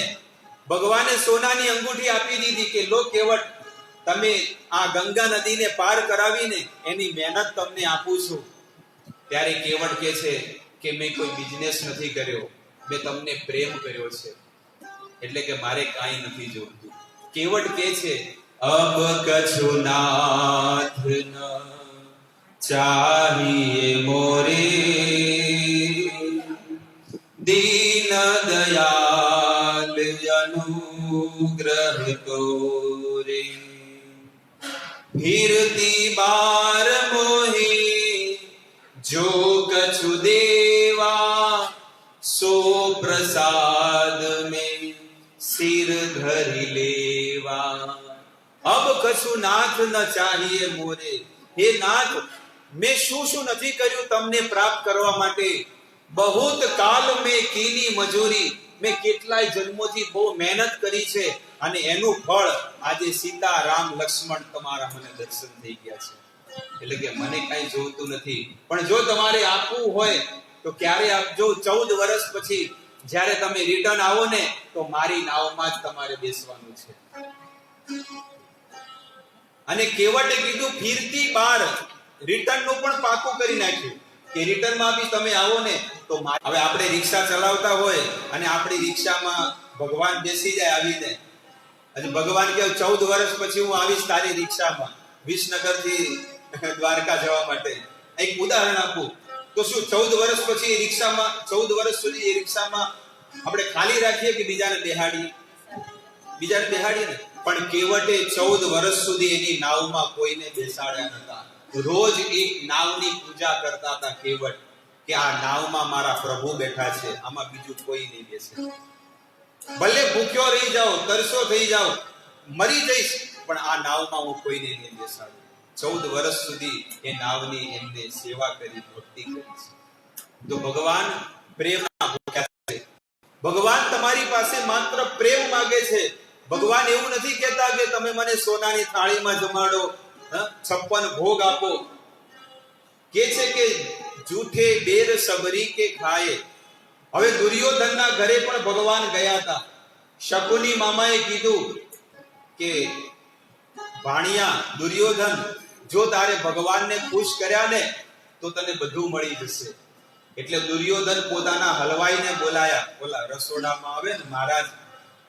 ભગવાને સોનાની અંગૂઠી આપી દીધી કે લો કેવટ, તમે આ ગંગા નદીને પાર કરાવીને એની મહેનત તમને આપું છું। ત્યારે કેવટ કહે છે કે મેં કોઈ બિઝનેસ નથી કર્યો, મેં તમને પ્રેમ કર્યો છે, એટલે કે મારે કાંઈ નથી જોઈતું। કેવટ કહે છે અબ કछु નાથ ન ચાહીએ મોરે, दीन दयाल अनुग्रह तोरे। फिरती बार मोहि जो कछु देवा, सो प्रसाद में सिर धरि लेवा। अब कछु नाथ न चाहिए मोरे, हे नाथ મેં શું શું નથી કર્યું તમને પ્રાપ્ત કરવા માટે। बहुत काल में कीनी मजूरी, મેં કેટલાય જન્મોથી બહુ મહેનત કરી છે અને એનું ફળ આજે સીતા રામ લક્ષ્મણ તમારા મને દર્શન થઈ ગયા છે, એટલે કે મને કઈ જોઈતું નથી। પણ જો તમારે આપવું હોય તો ક્યારે આપજો। 14 વર્ષ પછી જ્યારે તમે રિટર્ન આવો ને તો મારી નાવમાં જ તમારે બેસવાનું છે। અને કેવટે કીધું ફીરતી બાર, રિટર્ન નું પણ પાકું કરી નાખ્યું કે રિટર્ન માં બી તમે આવો ને તો। હવે આપણે રિક્ષા ચલાવતા હોય અને આપણી રિક્ષામાં ભગવાન બેસી જાય આવીને, અને ભગવાન કહે 14 વર્ષ પછી હું આવીશ તારી રિક્ષામાં વિસનગર થી દ્વારકા જવા માટે। એક ઉદાહરણ આપું તો શું 14 વર્ષ પછી રિક્ષામાં 14 વર્ષ સુધી એ રિક્ષામાં આપણે ખાલી રાખીએ કે બીજાને બેહાડીએ? બીજાને બેહાડીએ ને। પણ કેવટે 14 વર્ષ સુધી એની નાવમાં કોઈને બેસાડ્યા નતા। રોજ એક નાવની પૂજા કરતા હતા કેવટ કે આ નાવમાં મારા પ્રભુ બેઠા છે, આમાં બીજું કોઈ નહીં બેસે। ભલે ભૂખ્યો રહી જાઓ, તરસો થઈ જાઓ, મરી જઈશ, પણ આ નાવમાં હું કોઈને નહીં બેસાડું। 14 વર્ષ સુધી એ નાવની એમને સેવા કરી, ભક્તિ કરી છે। તો ભગવાન પ્રેમના ભૂખ્યા છે। ભગવાન તમારી પાસે માત્ર પ્રેમ માંગે છે। ભગવાન એવું નથી કહેતા કે તમે મને સોનાની થાળીમાં જમાડો, 56 ભોગ આપો। કે છે કે જૂઠે બેર સબરી કે ખાએ। હવે દુર્યોધનના ઘરે પણ ભગવાન ગયા હતા। શકુની મામાએ કીધું કે ભાણિયા દુર્યોધન, જો તારે ભગવાનને ખુશ કર્યા ને તો તને બધું મળી જશે। એટલે દુર્યોધન પોતાના હલવાઈને બોલાયા, બોલા રસોડામાં આવે ને મહારાજ,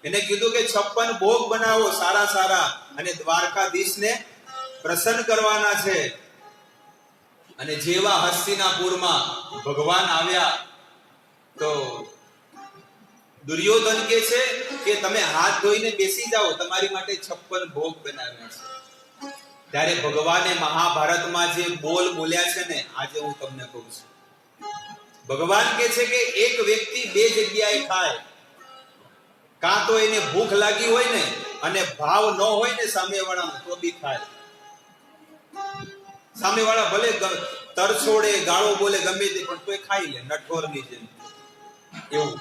એને કીધું કે 56 ભોગ બનાવો સારા સારા, અને દ્વારકાધીશને પ્રસન્ન કરવાના છે। અને જેવા હસ્તિનાપુરમાં ભગવાન આવ્યા તો દુર્યોધન કહે છે કે તમે હાથ ધોઈને બેસી જાઓ, તમારી માટે 56 ભોગ બનાવ્યા છે। ત્યારે ભગવાને મહાભારતમાં જે બોલ બોલ્યા છે ને, આજે હું તમને કહું છું। ભગવાન કહે છે કે એક વ્યક્તિ બે જગ્યાએ ખાય, કાં તો એને ભૂખ લાગી હોય ને અને ભાવ ન હોય ને સામેવાળાનો તો બી ખાય। સામેવાળા ભલે તરછોડે, ગાળો બોલે, ગમે તે, પણ તોય ખાઈ લે નઠોરની જેમ। એવું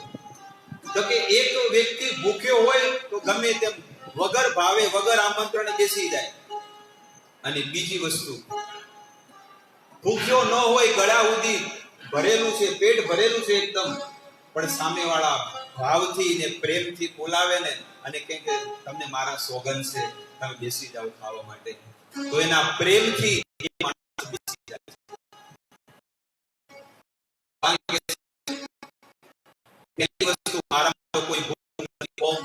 તો કે એક વ્યક્તિ ભૂખ્યો હોય તો ગમે તેમ વગર ભાવે વગર આમંત્રણે બેસી જાય। અને બીજી વસ્તુ, ભૂખ્યો ન હોય, ગળા સુધી ભરેલું છે, પેટ ભરેલું છે એકદમ, પણ સામેવાળા ભાવથી ને પ્રેમથી બોલાવે ને અને કહે કે તમને મારા સોગન છે, તમે બેસી જાઓ ખાવા માટે, તો એના પ્રેમથી એ માણસ બેસી જાય છે। પહેલી વસ્તુ, મારા કોઈ ભૂખ નથી, ઓમ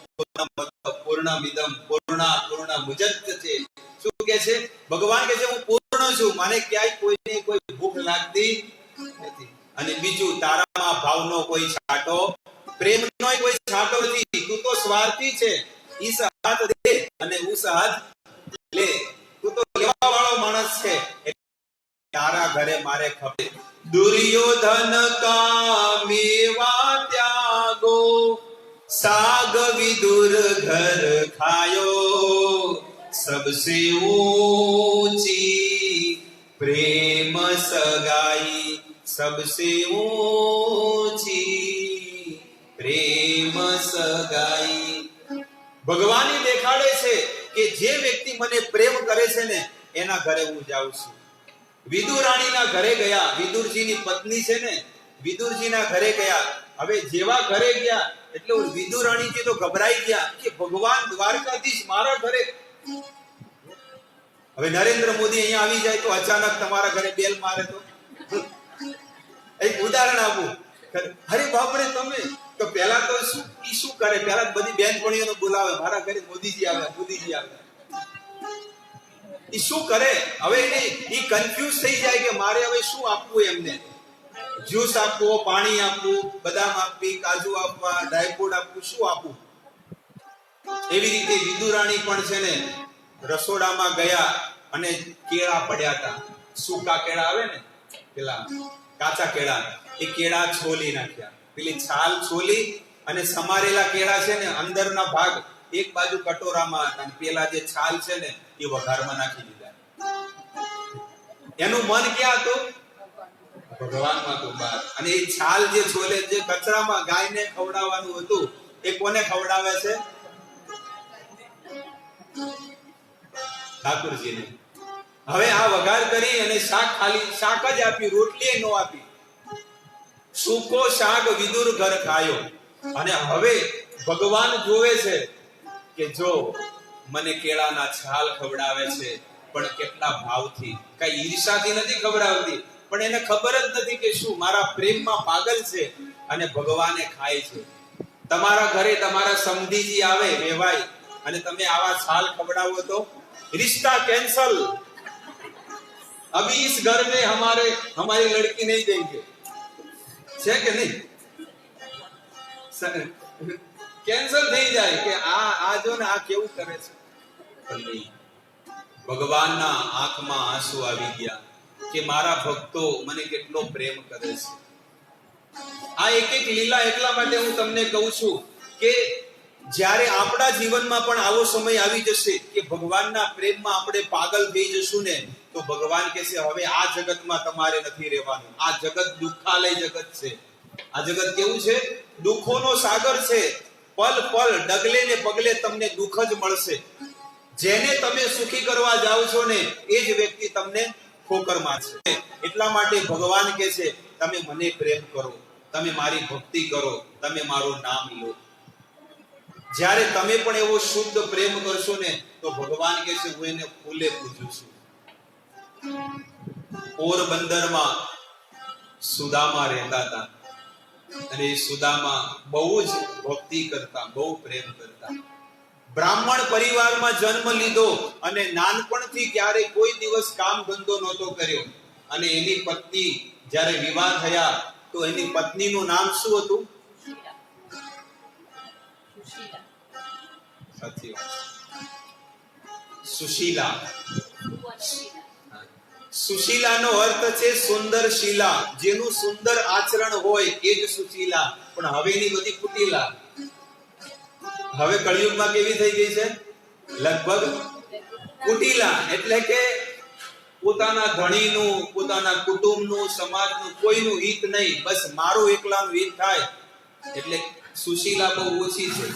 પૂર્ણમિદં પૂર્ણાત પૂર્ણમુદચ્યતે। શું કહે છે ભગવાન? કહે છે હું પૂર્ણ છું, મને ક્યાંય કોઈને કોઈ ભૂખ લાગતી નથી। અને બીજું, તારામાં ભાવનો કોઈ છાંટો, પ્રેમનો કોઈ છાંટો નથી। તું તો સ્વાર્થી છે, ઈસ હાથ દે અને ઉસ હાથ લે, તું તો લેવા વાળો માણસ છે, તારા ઘરે મારે ખપે। દુર્યોધન કા મેવા ત્યાગો साग विदुर घर खायो सबसे ऊंची प्रेम सगाई सबसे ऊंची प्रेम सगाई. ભગવાન દેખાડે છે કે જે વ્યક્તિ મને પ્રેમ કરે છે ને એના ઘરે હું જાઉં છું. વિદુર રાણીના ઘરે ગયા, વિદુરજીની પત્ની છે ને, વિદુરજીના ઘરે ગયા. હવે જેવા ઘરે ગયા એટલે વિદુર રાણીજી તો ગભરાઈ ગયા કે ભગવાન દ્વારકાધીશ મારા ઘરે. હવે નરેન્દ્ર મોદી અહીંયા આવી જાય તો અચાનક તમારા ઘરે બેલ મારે તો એક ઉદાહરણ આપું. અરે બાપરે તમે તો પહેલા તો શું કરે, પહેલા બધી બહેનપણીઓને બોલાવે, મારા ઘરે મોદીજી આવ્યા, મોદીજી આવ્યા. ઈ શું કરે? હવે ઈ કન્ફ્યુઝ થઈ જાય કે મારે હવે શું આપવું એમને. જ્યુસ આપવું, પાણી આપવું, બદામ આપવી, કાજુ આપવા, ડ્રાયફ્રૂટ આપવું, શું આપવું? એવી રીતે વિદુરાણી પણ છે ને રસોડામાં ગયા અને કેળા પડ્યા હતા. સૂકા કેળા આવે ને, પેલા કાચા કેળા, એ કેળા છોલી નાખ્યા. પેલી છાલ છોલી અને સમારેલા કેળા છે ને અંદરના ભાગ એક બાજુ કટોરામાં હતા અને પેલા જે છાલ છે ને એ વઘારમાં નાખી દીધા. એનું મન ક્યાં હતું? ભગવાનમાં હતું બહાર. અને એ છાલ જે છોલે જે કચરામાં ગાયને ખવડાવવાનું હતું એ કોને ખવડાવે છે? ઠાકોરજીને. હવે આ વઘાર કરી અને શાક ખાલી શાક જ આપી, રોટલી ન આપી. સૂકો શાક વિદુર ઘર ખાયો. અને હવે ભગવાન જોવે છે કે જો મને કેળાના છાલ ખવડાવે છે પણ કેટલા ભાવથી, કઈ ઈર્ષાથી નથી ખવડાવતી, પણ એને ખબર જ નથી કે શું મારા પ્રેમમાં પાગલ છે અને ભગવાને ખાય છે. તમારા ઘરે તમારા સમધીજી આવે વેવાય અને તમે આવા છાલ ખવડાવો તો रिश्ता कैंसल. अभी इस घर में हमारी लड़की नहीं देंगे, છે કે નહીં? કેન્સલ થઈ જાય કે આ જો ને આ કેવું કરે છે. પણ નહીં, ભગવાનના આંખમાં આંસુ આવી ગયા કે મારા ભક્તો મને કેટલો પ્રેમ કરે છે. આ એક એક લીલા એટલા માટે હું તમને કહું છું કે જ્યારે આપણા જીવનમાં પણ આવો સમય આવી જશે કે ભગવાનના પ્રેમમાં આપણે પાગલ થઈ જશું ને તો ભગવાન કહેશે હવે આ જગતમાં તમારે નથી રહેવાનું. આ જગત દુઃખાલય જગત છે. આ જગત કેવું છે? દુઃખોનો સાગર છે. પલ પલ ડગલે ને પગલે તમને દુઃખ જ મળશે. જેને તમે સુખી કરવા જાઓ છો ને એ જ વ્યક્તિ તમને ઠોકર મારશે. એટલા માટે ભગવાન કહે છે તમે મને પ્રેમ કરો, તમે મારી ભક્તિ કરો, તમે મારું નામ લો. જ્યારે તમે પણ એવો શુદ્ધ પ્રેમ કરશો ને તો ભગવાન કહે છે હું એને ફૂલે પૂજું છું. પોરબંદરમાં સુદામા રહેતા હતા અને સુદામા બહુ જ ભક્તિ કરતા, બહુ પ્રેમ કરતા. બ્રાહ્મણ પરિવારમાં જન્મ લીધો અને નાનપણથી ક્યારે કોઈ દિવસ કામ ધંધો નહોતો કર્યો. અને એની પત્ની જ્યારે વિવાહ થયા તો એની પત્નીનું નામ શું હતું? સાચી વાત, સુશીલા. સુશીલાનો અર્થ છે સુંદર શીલા. જેનું સુંદર આચરણ હોય એ જ સુશીલા. પણ હવેની બધી કુટીલા. હવે કળિયુગમાં કેવી થઈ ગઈ છે? લગભગ કુટીલા. એટલે કે પોતાના ધણીનું, પોતાના કુટુંબનું, સમાજનું કોઈનું હિત નહીં, બસ મારું એકલાનું હિત થાય. એટલે સુશીલા બહુ ઓછી છે.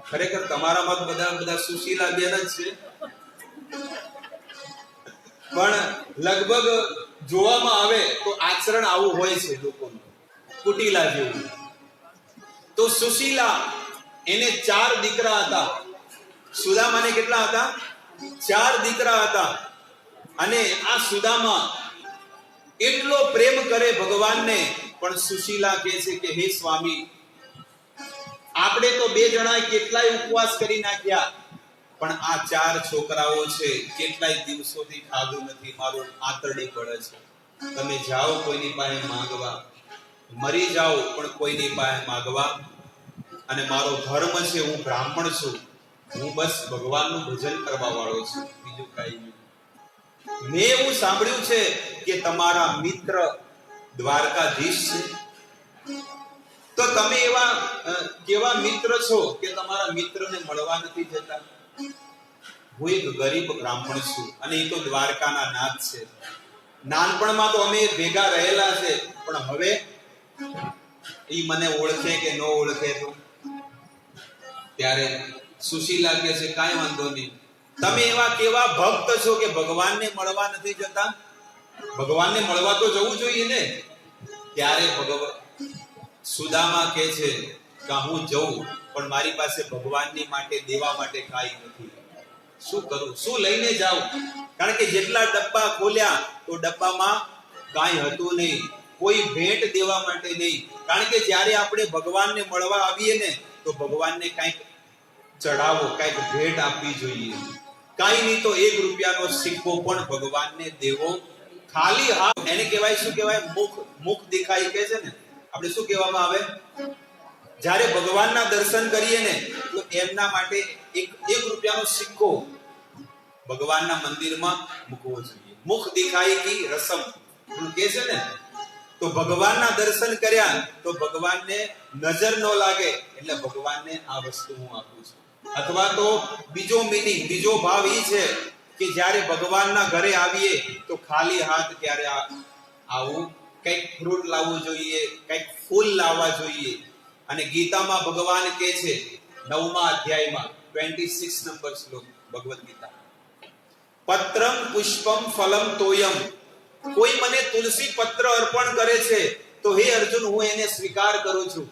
ખરેખર તમારામાં બધા સુશીલા બેન જ છે, પણ લગભગ જોવામાં આવે તો આચરણ આવું હોય છે લોકોનું, કુટીલા જેવું. તો સુશીલા એને 4 દીકરા હતા. સુદામાને કેટલા હતા? 4 દીકરા હતા. અને આ સુદામા એટલો પ્રેમ કરે ભગવાનને, પણ સુશીલા કહે છે કે હે સ્વામી, આપણે તો 2 જણા કેટલાય ઉપવાસ કરી નાખ્યા, પણ આ 4 છોકરાઓ છે કેટલાય દિવસોથી ખાધું નથી, મારું આંતરડી પડે છે. તમે જાઓ કોઈની પાસે માંગવા, મરી જાઓ પણ કોઈની પાસે માંગવા. અને મારો ધર્મ છે, હું બ્રાહ્મણ છું, હું બસ ભગવાનનું ભજન કરવા વાળો છું, બીજું કઈ નહીં. મેં એવું સાંભળ્યું છે કે તમારા મિત્ર દ્વારકાધીશ છે. તો તમે એવા કેવા મિત્ર છો કે તમારા મિત્રને મળવા નથી જતા? હું એક ગરીબ બ્રાહ્મણ છું અને એ તો દ્વારકાના નાથ છે. નાનપણમાં તો અમે ભેગા રહેલા છે, પણ હવે ઈ મને ઓળખે કે ન ઓળખે તો? ત્યારે સુશીલા કે છે કાંઈ વાંધો નહીં, તમે એવા કેવા ભક્ત છો કે ભગવાનને મળવા નથી જતા? ભગવાનને મળવા તો જવું જોઈએ ને. ત્યારે સુદામા કે છે કે હું જઉં, પણ મારી પાસે ભગવાનની માટે દેવા માટે કાંઈ નથી. શું કરું, શું લઈને જાઉં? કારણ કે જેટલા ડબ્બા ખોલ્યા તો ડબ્બામાં કાંઈ હતું નહીં, કોઈ ભેટ દેવા માટે નહીં. કારણ કે જ્યારે આપણે ભગવાનને મળવા આવીએ ને તો ભગવાનને કંઈક ચડાવો, કંઈક ભેટ આપવી જોઈએ. કાંઈ નહીં તો 1 રૂપિયાનો સિક્કો પણ ભગવાનને દેવો. ખાલી હાથ એને કહેવાય, શું કહેવાય? મુખ દેખાઈ કે છે ને, આપણે શું કહેવામાં આવે? જ્યારે ભગવાનના દર્શન કરીએ ને તો એમના માટે એક રૂપિયાનો સિક્કો ભગવાનના મંદિરમાં મૂકવો જોઈએ. મુખ દિખાઈ કી રસમ કે છે ને, તો ભગવાનના દર્શન કર્યા તો ભગવાનને નજર ન લાગે એટલે ભગવાનને આ વસ્તુ હું આપું છું. અથવા તો બીજો મીનિંગ, બીજો ભાવ એ છે કે જ્યારે ભગવાનના ઘરે આવીએ તો ખાલી હાથ ક્યારે આવું, કંઈક ફ્રૂટ લાવવું જોઈએ, કંઈક ફૂલ લાવવા જોઈએ. અને ગીતામાં ભગવાન કહે છે 9મા અધ્યાયમાં 26 નંબર શ્લોક ભગવદ ગીતા, પત્રમ પુષ્પમ ફલમ તોયમ, કોઈ મને તુલસી પત્ર અર્પણ કરે છે તો હે અર્જુન હું એને સ્વીકાર કરું છું.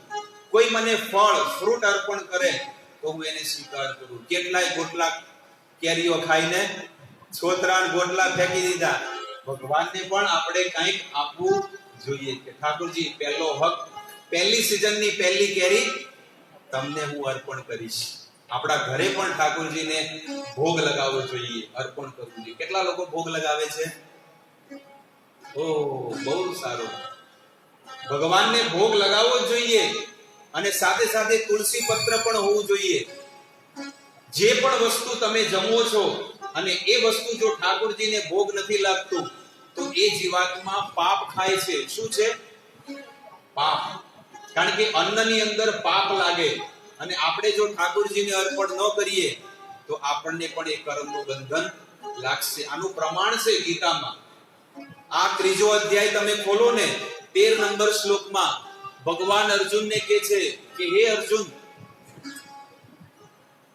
કોઈ મને ફળ ફ્રૂટ અર્પણ કરે તો હું એને સ્વીકાર કરું. કેટલાય ગોટલા કેરીઓ ખાઈને છોતરાન ગોટલા ફેંકી દીધા. ભગવાનને પણ આપણે કંઈક આપવું જોઈએ કે ઠાકોરજી પહેલો હક, પહેલી સિઝનની પહેલી કેરી તમને હું અર્પણ કરીશ. આપણા ઘરે પણ ઠાકોરજીને ભોગ લગાવવો જોઈએ, અર્પણ કરવું જોઈએ. કેટલા લોકો ભોગ લગાવે છે? બહુ સારું. ભગવાનને ભોગ લગાવવો જોઈએ અને સાથે સાથે તુલસી પત્ર પણ હોવું જોઈએ. જે પણ વસ્તુ તમે જમો છો અને એ વસ્તુ જો ઠાકોરજીને ભોગ નથી લાગતું તો એ જીવાત્મા પાપ ખાય છે. શું છે? પાપ. કારણ કે અન્નની અંદર પાપ લાગે અને આપણે જો ઠાકોરજીને અર્પણ ન કરીએ તો આપણને પણ એ કર્મનું બંધન લાગશે. આનું પ્રમાણ છે ગીતામાં. આ 3જો અધ્યાય તમે ખોલો ને 13 નંબર શ્લોકમાં ભગવાન અર્જુનને કહે છે કે હે અર્જુન,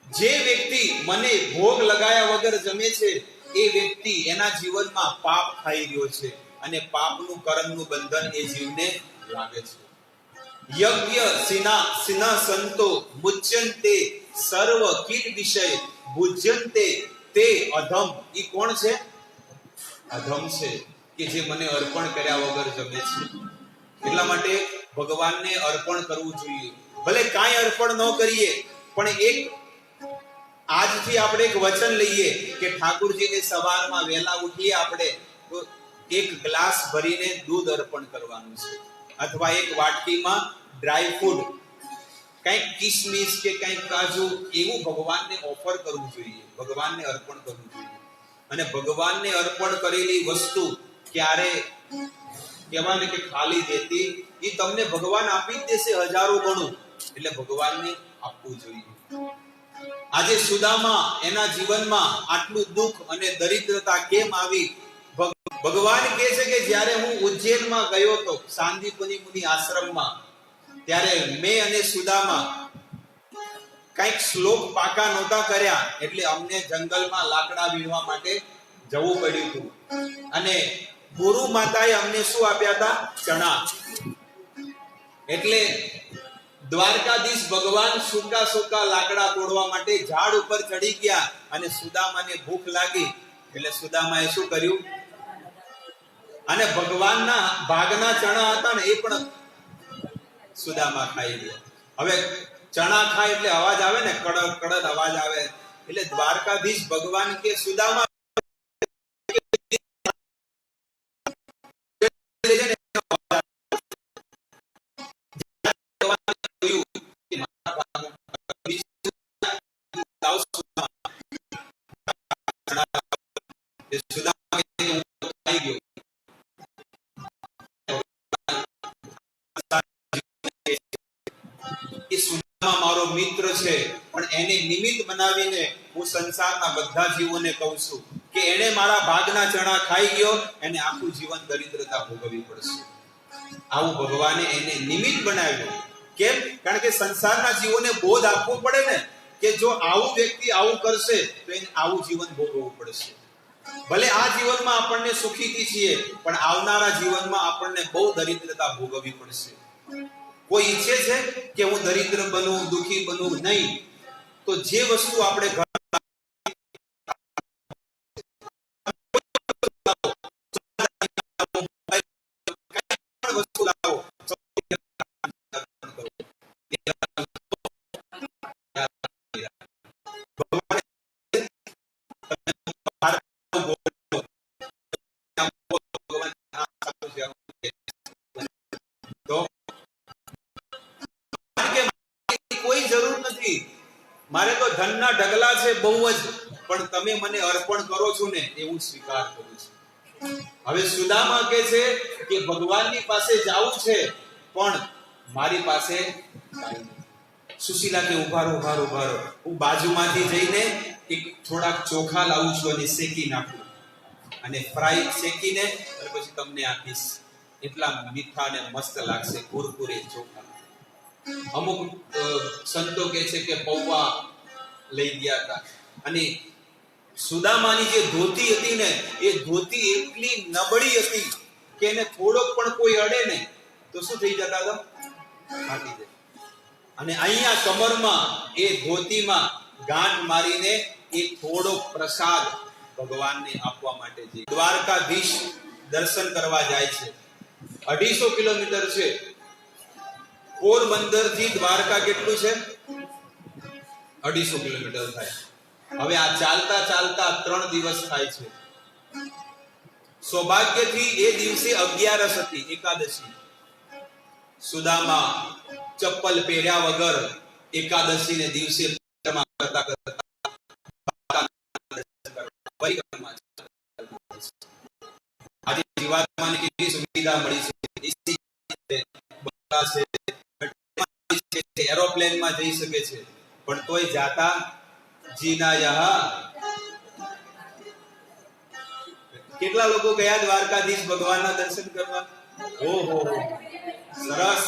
જે વ્યક્તિ મને ભોગ લગાયા વગર જમે છે એ વ્યક્તિ એના જીવનમાં પાપ ખાઈ રહ્યો છે અને પાપનું કર્મનું બંધન એ જીવને લાગે છે. યજ્ઞ સિના સંતો મુચ્યંતે સર્વ કીટ વિષય ભુજ્યંતે તે અધમ. ઈ કોણ છે? અધમ છે કે જે મને અર્પણ કર્યા વગર જમે છે. એટલા માટે ભગવાનને અર્પણ કરવું જોઈએ. ભલે કાંઈ અર્પણ ન કરીએ પણ એક આજથી આપણે એક વચન લઈએ કે ઠાકોરજીને સવારમાં વહેલા ઉઠીએ આપણે તો 1 ગ્લાસ ભરીને દૂધ અર્પણ કરવાનું છે, અથવા 1 વાટકીમાં ડ્રાય ફૂડ, કંઈક કિસમિસ કે કંઈક કાજુ એવું ભગવાનને ઓફર કરવું જોઈએ, ભગવાનને અર્પણ કરવું જોઈએ. અને ભગવાનને અર્પણ કરેલી વસ્તુ ક્યારે કહેવાય ને કે ખાલી દેતી, એ તમને ભગવાન આપી જ દેશે હજારો ગણું. એટલે ભગવાનને આપવું જોઈએ. આજે સુદામા એના જીવનમાં આટલું દુઃખ અને દરિદ્રતા કેમ આવી? ભગવાન કહે છે કે જ્યારે હું ઉજ્જૈનમાં ગયો હતો સાંદીપની મુનિ આશ્રમમાં, ત્યારે મેં અને સુદામા કંઈક શ્લોક પાકા નહોતા કર્યા એટલે અમને જંગલમાં લાકડા વીણવા માટે જવું પડ્યું હતું. અને ગુરુ માતાએ અમને શું આપ્યા હતા? ચણા. એટલે દ્વારકાધીશ ભગવાન સૂકા લાકડા તોડવા માટે ઝાડ ઉપર ચડી ગયા અને સુદામાને ભૂખ લાગી એટલે સુદામાએ શું કર્યું? અને ભગવાનના ભાગના ચણા હતા ને એ પણ સુદામા ખાઈ ગયા. હવે ચણા ખાય એટલે અવાજ આવે ને, કડક કડક અવાજ આવે. એટલે દ્વારકાધીશ ભગવાન કે સુદામા મનાવીને હું સંસારના બધા જીવોને કહું છું કે એને મારા ભાગના ચણા ખાઈ ગયો, એને આખું જીવન દરિદ્રતા ભોગવવી પડશે. આવું ભગવાને એને નિમિત્ત બનાવ્યું. કેમ? કારણ કે સંસારના જીવોને બોધ આપવો પડે ને કે જો આવું વ્યક્તિ આવું કરશે તો એને આવું જીવન ભોગવવું પડશે. ભલે આ જીવનમાં આપણને સુખીથી છીએ, પણ આવનારા જીવનમાં આપણને બહુ દરિદ્રતા ભોગવવી પડશે. કોઈ ઈચ્છે છે કે હું દરિદ્ર બનું, દુખી બનું? નહીં. તો જે વસ્તુ આપણે વસ્તુ લાવો, કોઈ જરૂર નથી, મારે તો ધનના ઢગલા છે બહુ જ, પણ તમે મને અર્પણ કરો છો ને એ હું સ્વીકાર કરું છું. હવે સુદામા કહે છે કે ભગવાનની પાસે જાવું છે, પણ મારી પાસે સુશીલા કે ઉભારો ઉભારો ઉભારો, હું બાજુમાંથી જઈને એક થોડાક ચોખા લાવું છું અને શેકી નાખું, અને ફ્રાય શેકીને અને પછી તમને આપીશ. એટલા મીઠા અને મસ્ત લાગશે કુરકુરે ચોખા. અમુક સંતો કહે છે કે પૌવા લઈ ગયા હતા, અને સુદામાની જે ધોતી હતી ને એ ધોતી એટલી નબળી હતી કે એને થોડોક પણ કોઈ અડે ને તો શું થઈ જતા હતા? ફાટી જાય. અને અહીંયા કમરમાં એ ધોતીમાં ગાંઠ મારીને એ થોડો પ્રસાદ ભગવાનને આપવા માટે જઈ દ્વારકાધીશ દર્શન કરવા જાય છે. 250 કિલોમીટર છે. પોરબંદર થી દ્વારકા કેટલું છે? 250 કિલોમીટર થાય. હવે આ ચાલતા ચાલતા 3 દિવસ થાય છે. સૌભાગ્યથી એ દિવસે 11 હતી, એકાદશી. સુદામા ચપ્પલ પહેર્યા વગર એકાદશી ને દિવસે આજે જીવાત્માની કેટલી સુવિધા મળી છે, એરોપ્લેનમાં જઈ શકે છે, પણ તોય જાતા જીના યહા. કેટલા લોકો ગયા દ્વારકાધીશ ભગવાનના દર્શન કરવા? ઓહો, સરસ,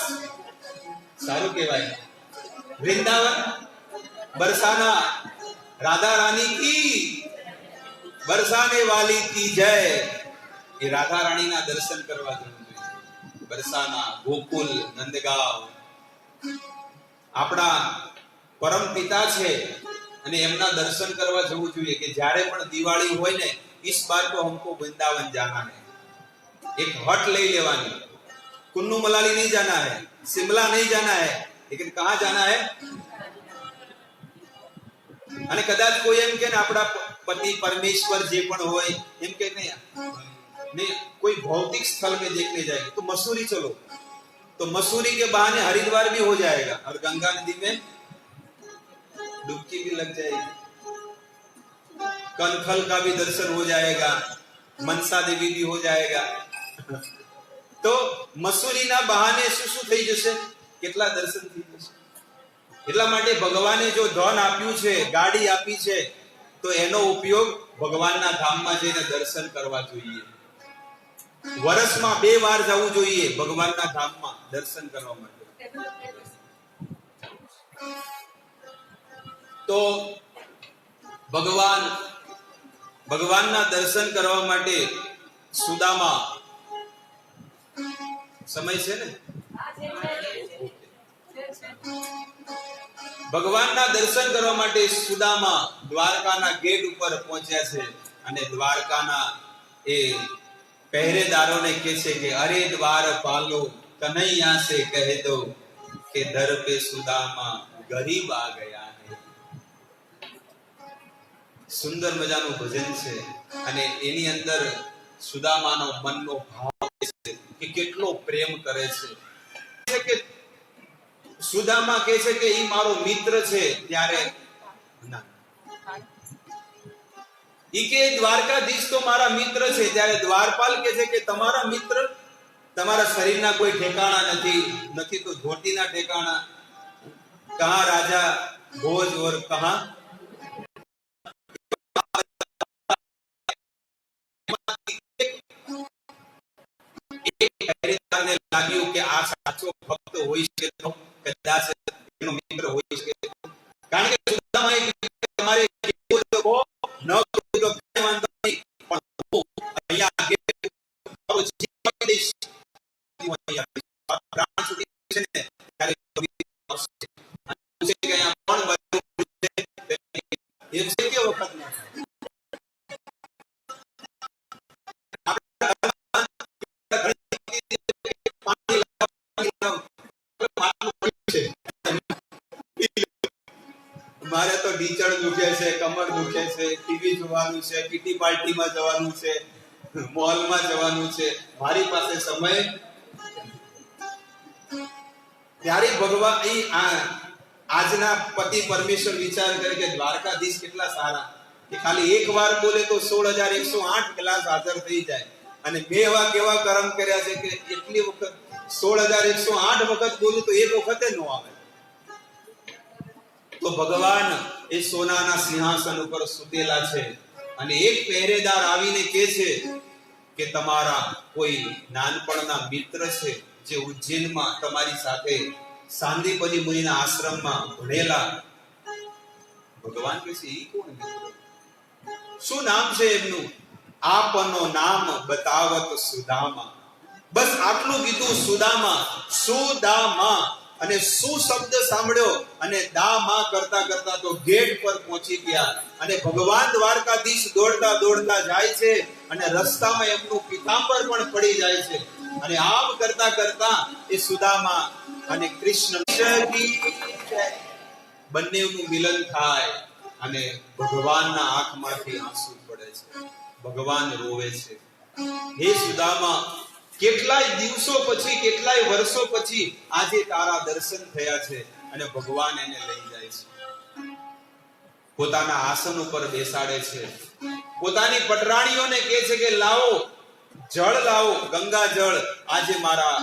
સારું કહેવાય. વૃંદાવન બરસાના રાધા રાની કી, બરસાને વાલી કી જય. એ રાધા રાણીના દર્શન કરવા જવું જોઈએ. બરસાના, ગોકુલ, નંદગાંવ આપણા પરમ પિતા છે અને એમના દર્શન કરવા જવું જોઈએ. કે જ્યારે પણ દિવાળી હોય ને, इस बार तो हमको वृंदावन जाना है. एक हट ले लेवानी. कुन्नू मलाली नहीं जाना है, शिमला नहीं जाना है, लेकिन कहां जाना है? અને કદાચ કોઈ એમ કે ને આપણા પતિ પરમેશ્वर જે પણ હોય એમ કે नहीं कोई भौतिक स्थल में देखने जाएंगे तो मसूरी चलो. तो मसूरी के बहाने हरिद्वार भी हो जाएगा और गंगा नदी में डुबकी भी लग जाएगी. कनखल का भी दर्शन हो जाएगा, मनसा देवी भी हो जाएगा. तो मसूरी ना बहाने શું થઈ જશે? કેટલા દર્શન થઈ જશે. એટલા માટે ભગવાને જો ધન આપ્યું છે, ગાડી આપી છે, તો એનો ઉપયોગ ભગવાનના ધામમાં જઈને દર્શન કરવા જોઈએ. વર્ષમાં 2 વાર જવું જોઈએ ભગવાનના ધામમાં દર્શન કરવા માટે. તો ભગવાનના દર્શન કરવા માટે સુદામા, સમય છે ને, ભગવાનના દર્શન કરવા માટે સુદામા દ્વારકાના ગેટ ઉપર પહોંચ્યા છે. અને દ્વારકાના એ પહેરેદારોને કહે છે કે અરે દ્વાર પાલો કનૈયા સે કહે દો કે દર પે સુદામા ગરીબ આ ગયા હે. સુંદર મજાનું ભજન છે અને એની અંદર સુદામાનો મનનો ભાવ છે કે કેટલો પ્રેમ કરે છે. કે સુદામા કહે છે કે ઈ મારો મિત્ર છે, ત્યારે ના, ઈ કે દ્વારકાધીશ તો મારા મિત્ર છે, ત્યારે દ્વારપાલ કહે છે કે તમારા મિત્ર, તમારા શરીરના કોઈ ઠેકાણા નથી તો ધોતીના ઠેકાણા. કહા રાજા ભોજ ઓર કહા પહેરેદારને લાગ્યું કે આ સાચો ભક્ત હોઈ શકે તો કદાચ એનો મિત્ર હોઈ શકે, કારણ કે સુદામાએ તમારે કેવું તો કહો, ન કહું તો કઈ વાંધો નહીં, પણ હું અહીંયા મારું જીવન આપી દઈશ, હું અહીંયા પ્રાણ છૂટી છે ને ત્યારે આવશે અને પૂછે કે અહીંયા કોણ બન્યું છે, એ છે કે વખત ના મારે તો ઢીચણ દુખે છે, કમર દુખે છે, ટીવી જોવાનું છે, કિટી પાર્ટીમાં જવાનું છે, મોલમાં જવાનું છે, મારી પાસે સમય. ત્યારે ભગવાન આજના પતિ પરમેશ્વર વિચાર કરે કે દ્વારકાધીશ કેટલા સારા કે ખાલી એક વાર બોલે તો 16,108 ગ્લાસ હાજર થઈ જાય, અને મેં એવા કેવા કર્મ કર્યા છે કે એટલી વખત 16,108 વખત બોલું તો એક વખતે ન આવે. તો ભગવાન એ સોનાના સિંહાસન ઉપર સુતેલા છે, અને એક પહેરેદાર આવીને કહે છે કે તમારા કોઈ નાનપણના મિત્ર છે જે ઉજ્જૈનમાં તમારી સાથે સાંદીપની મુનિના આશ્રમમાં ભણેલા. ભગવાન કહે છે એ કોણ મિત્ર, શું નામ છે એમનું? આપનો નામ બતાવત સુદામા. બસ આટલું કીધું, સુદામા, સુદામા, અને શું શબ્દ સાંભળ્યો અને દામા કરતા કરતા તો ગેટ પર પહોંચી ગયા, અને ભગવાન દ્વારકાધીશ દોડતા દોડતા જાય છે, અને રસ્તામાં એમનું પીતાંબર પણ પડી જાય છે, અને આમ કરતા કરતા એ સુદામા અને કૃષ્ણ બંનેનું મિલન થાય, અને ભગવાનના આંખમાંથી આંસુ પડે છે, ભગવાન રોવે છે. હે સુદામા, કેટલાય દિવસો પછી, કેટલાય વર્ષો પછી આજે તારા દર્શન થયા છે, અને ભગવાન એને લઈ જાય છે, પોતાના આસન ઉપર બેસાડે છે, પોતાની પટરાણીઓને કહે છે કે લાવો જળ, લાવો ગંગા જળ, આજે મારા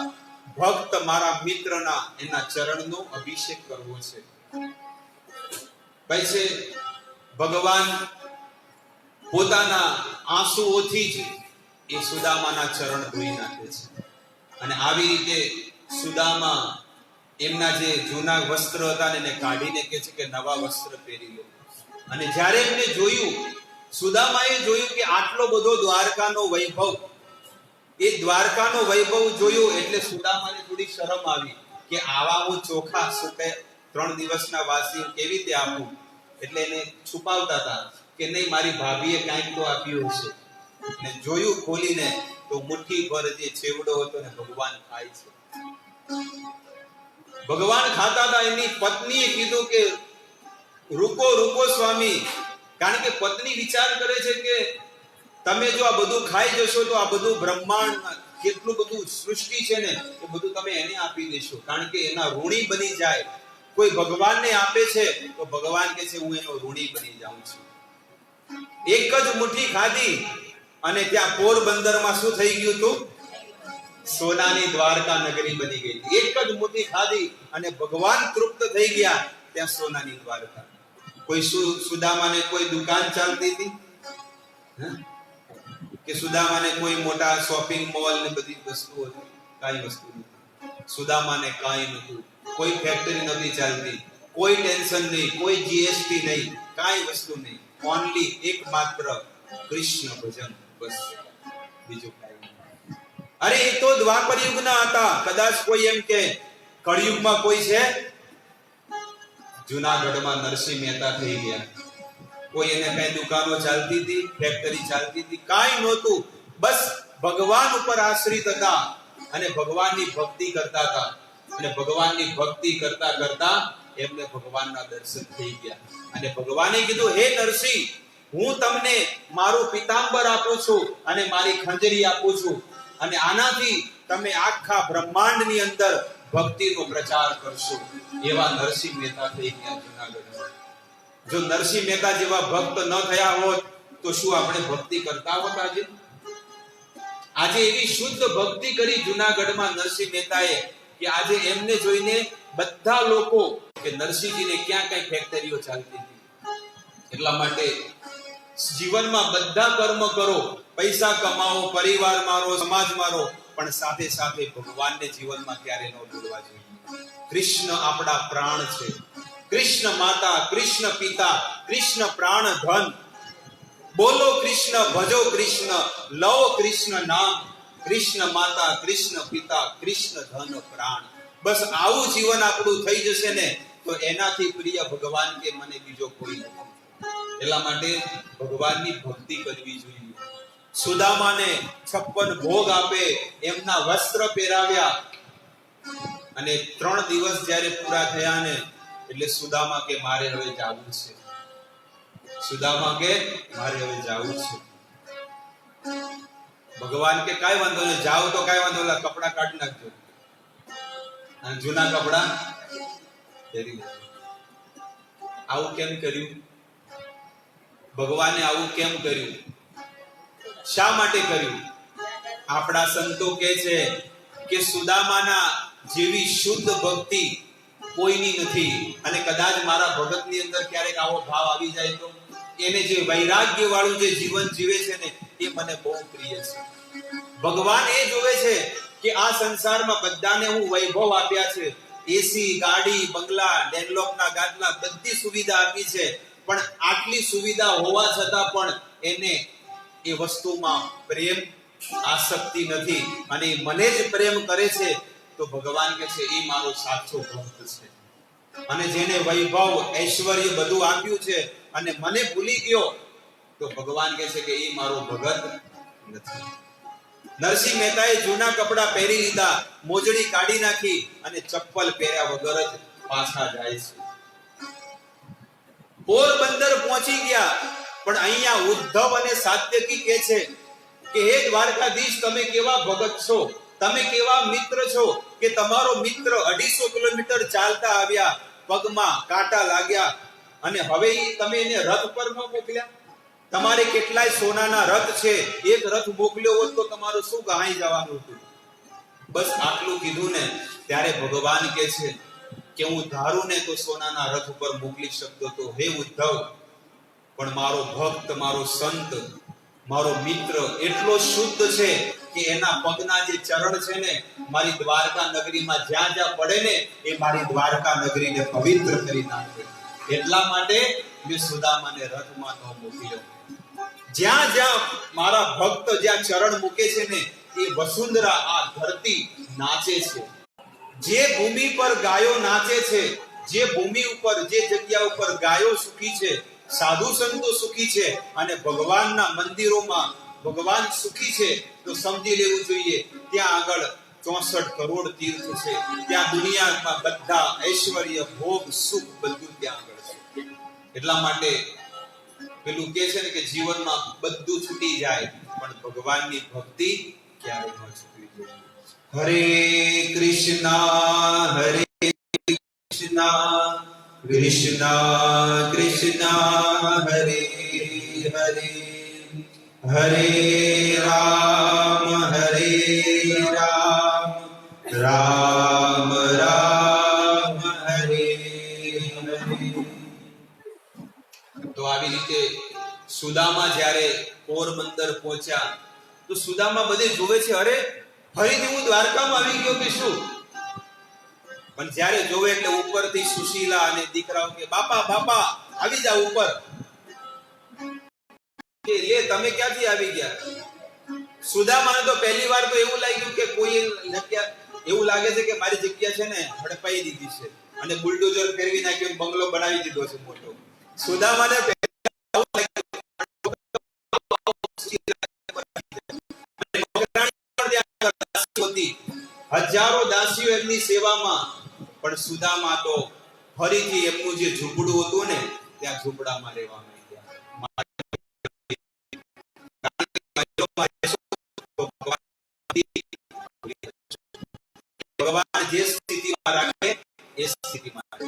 ભક્ત, મારા મિત્રના એના ચરણનો અભિષેક કરવો છે. પછી ભગવાન પોતાના આંસુઓથી જ એ સુદામાના ચરણ ધોઈ નાખે છે, અને આવી રીતે સુદામા એમના જે જૂના વસ્ત્ર હતા એને કાઢીને કહે છે કે નવા વસ્ત્ર પહેરી લો. અને જ્યારે એમને જોયું, સુદામાએ જોયું કે આટલો બધો દ્વારકાનો વૈભવ, એ દ્વારકાનો વૈભવ જોયો એટલે સુદામાને થોડી શરમ આવી કે આવા હું ચોખા સુકે 3 દિવસના વાસી કેવી રીતે આપું, એટલે એને છુપાવતા હતા કે નહીં મારી ભાભીએ કાંઈક તો આપ્યું હશે. ને જોયું ખોલીને તો મુઠ્ઠી ભર જે છેવડો હતો ને ભગવાન ખાય છે. ભગવાન ખાતા હતા, એની પત્નીએ કીધું કે રૂકો રૂકો સ્વામી, કારણ કે પત્ની વિચાર કરે છે કે તમે જો આ બધું ખાઈ જશો તો આ બધું બ્રહ્માંડ કેટલું બધું સૃષ્ટિ છે ને એ બધું તમે એને આપી દેશો, કારણ કે એના ઋણી બની જાય. કોઈ ભગવાનને આપે છે તો ભગવાન કહે છે હું એનો ઋણી બની જાઉં છું. એક જ મુઠ્ઠી ખાધી અને ત્યાં પોરબંદરમાં શું થઈ ગયું હતું? સોનાની દ્વારકા નગરી બની ગઈ. એક જ મુઠ્ઠી ખાધી અને ભગવાન તૃપ્ત થઈ ગયા, ત્યાં સોનાની દ્વારકા. કોઈ સુદામાને કોઈ દુકાન ચાલતી હતી કે સુદામાને કોઈ મોટા શોપિંગ મોલ ને બધી વસ્તુઓ હતી? કાંઈ વસ્તુ નથી. સુદામાને કાંઈ નતું, કોઈ ફેક્ટરી નથી ચાલતી, કોઈ ટેન્શન નહીં, કોઈ જીએસટી નહીં, કાંઈ વસ્તુ નહીં, ઓનલી એકમાત્ર કૃષ્ણ ભજન, બસ, બીજું કાંઈ નહીં. અરે એ તો દ્વાપર યુગના હતા. કદાચ કોઈ એમ કે કળિયુગમાં કોઈ છે? જુનાગઢમાં નરસિંહ મહેતા થઈ ગયા. કોઈ એને કઈ દુકાનો ચાલતી હતી, ફેક્ટરી ચાલતી હતી, કાંઈ નહોતું. બસ ભગવાન ઉપર આશ્રિત હતા અને ભગવાનની ભક્તિ કરતા હતા, અને ભગવાનની ભક્તિ કરતા કરતા એમને ભગવાનના દર્શન થઈ ગયા. અને ભગવાને કીધું હે નરસિંહ, હું તમને મારું પીતાંબર આપું છું અને મારી ખંજરી આપું છું, અને આનાથી તમે આખા બ્રહ્માંડની અંદર ભક્તિનો પ્રચાર કરશો. એવા નરસિંહ મહેતા થઈ ગયા જુનાગઢમાં. જો નરસિંહ મહેતા જેવા ભક્ત ન થયા હોત તો શું આપણે ભક્તિ કરતા હોત? આજે એવી શુદ્ધ ભક્તિ કરી જુનાગઢમાં નરસિંહ મહેતાએ કે આજે એમને જોઈને બધા લોકો કે નરસિંહજીને ક્યાં કઈ ફેક્ટરીઓ ચાલતી હતી. એટલા માટે જીવનમાં બધા કર્મ કરો, પૈસા કમાવો, પરિવાર મારો, સમાજ મારો, પણ સાથે સાથે ભગવાનને જીવનમાં ક્યારે ન ભૂલવા જોઈએ. કૃષ્ણ આપણા પ્રાણ છે. કૃષ્ણ માતા, કૃષ્ણ પિતા, કૃષ્ણ પ્રાણ ધન. બોલો કૃષ્ણ, ભજો કૃષ્ણ, લવ કૃષ્ણ નામ. કૃષ્ણ માતા, કૃષ્ણ પિતા, કૃષ્ણ ધન પ્રાણ. બસ આવું જીવન આપણું થઈ જશે ને તો એનાથી પ્રિય ભગવાન કે મને બીજો કોઈ નથી. એટલા માટે ભગવાનની ભક્તિ કરવી જોઈએ. સુદામાને 56 ભોગ આપે, એમના વસ્ત્ર પહેરાવ્યા, અને 3 દિવસ જ્યારે પૂરા થયા ને એટલે સુદામા કે મારે હવે જાવું છે. સુદામા કે મારે હવે જાવું છે. ભગવાન કે કાઈ વાંધો નહીં, જાવ તો કાઈ વાંધો નહીં, કપડા કાઢી નાખજો અને જૂના કપડા પહેરી લેજો. આવું કેમ કર્યું? ભગવાને આવું કેમ કર્યું? શા માટે કર્યું? આપણા સંતો કહે છે કે સુદામાના જેવી શુદ્ધ ભક્તિ કોઈની નથી. અને કદાચ મારા ભગતની અંદર ક્યારેક આવો ભાવ આવી જાય તો એને જે વૈરાગ્ય વાળું જે જીવન જીવે છે ને એ મને બહુ પ્રિય છે. ભગવાન એ જોવે છે કે આ સંસારમાં બધાને હું વૈભવ આપ્યા છે, એસી, ગાડી, બંગલા, ડેનલોકના ગાદલા, બધી સુવિધા આપી છે, પણ આટલી સુવિધા હોવા છતાં પણ એને એ વસ્તુમાં પ્રેમ, આસક્તિ નથી અને મને જ પ્રેમ કરે છે. તો ભગવાન કહે છે એ મારો સાચો ભક્ત છે. અને જેને વૈભવ, ઐશ્વર્ય બધું આપ્યું છે અને મને ભૂલી ગયો તો ભગવાન કહે છે કે એ મારો ભગત નથી. નરસિંહ મહેતાએ જૂના કપડા પહેરી લીધા, મોજડી કાઢી નાખી અને ચપ્પલ પહેર્યા વગર જ પાછા જાય છે. પોરબંદર પહોંચી ગયા, પણ અહીંયા ઉદ્ધવ અને સાત્યકી કહે છે કે હે દ્વારકાધીશ, તમે કેવા ભગત છો, તમે કેવા મિત્ર છો કે તમારો મિત્ર 250 કિલોમીટર ચાલતા આવ્યા, પગમાં કાંટા લાગ્યા અને હવે તમે એને રથ પર ન મોકલ્યા. તમારે કેટલાય સોનાના રથ છે, એક રથ મોકલ્યો હોત તો તમારું શું ગહાઈ જવાનું હતું. બસ આટલું કીધું ને ત્યારે ભગવાન કહે છે કે હું ધારું ને તો સોનાના રથ ઉપર મોકલી શકતો તો હે ઉદ્ધવ, પણ મારો ભક્ત, મારો સંત, મારો મિત્ર એટલો શુદ્ધ છે કે એના પગના જે ચરણ છે ને મારી દ્વારકા નગરીમાં જ્યાં જ્યાં પડે ને એ મારી દ્વારકા નગરીને પવિત્ર કરી નાખે. એટલા માટે મેં સુદામાને રથમાં ન મોકલ્યો. જ્યાં જ્યાં મારા ભક્ત જ્યાં ચરણ મૂકે છે ને એ વસુંધરા, આ ધરતી નાચે છે. જે ભૂમિ પર ગાયો નાચે છે, જે ભૂમિ ઉપર, જે જગ્યા ઉપર ગાયો સુખી છે, સાધુ સંતો સુખી છે અને ભગવાનના મંદિરોમાં ભગવાન સુખી છે, તો સમજી લેવું જોઈએ ત્યાં આગળ 64 કરોડ તીર્થ છે. ત્યાં દુનિયામાં બધા ઐશ્વર્ય, ભોગ, સુખ બધું ત્યાં આગળ છે. એટલા માટે પેલું કે છે ને કે જીવનમાં બધું છૂટી જાય પણ ભગવાનની ભક્તિ ક્યારે ન છૂટવી જોઈએ. હરે કૃષ્ણ હરે કૃષ્ણ કૃષ્ણ કૃષ્ણ હરે હરે હરે રામ રામ રામ હરે હરે. તો આવી રીતે સુદામા જ્યારે પોરબંદર પહોંચ્યા તો સુદામા બધે જોવે છે, અરે ફરીથી હું દ્વારકામાં આવી ગયો કે શું? પણ જ્યારે જોવે એટલે ઉપરથી સુશીલા અને દીકરાઓ કે બાપા બાપા આવી જાવ ઉપર. કે લે તમે ક્યાંથી આવી ગયા? સુદામાને તો પહેલી વાર તો એવું લાગ્યું કે કોઈ જગ્યા, એવું લાગે છે કે મારી જગ્યા છે ને હડપાઈ દીધી છે અને બુલડોઝર ફેરવી નાખ્યો, બંગલો બનાવી દીધો છે મોટો. સુદામાને હજારો દાસીઓ એમની સેવામાં, પણ સુદામા તો ફરીથી એમનું જે ઝૂંપડું હતું ને ત્યાં ઝૂંપડામાં રહેવા માંડ્યા. ભગવાન જે સ્થિતિમાં રાખે એ સ્થિતિમાં રહે.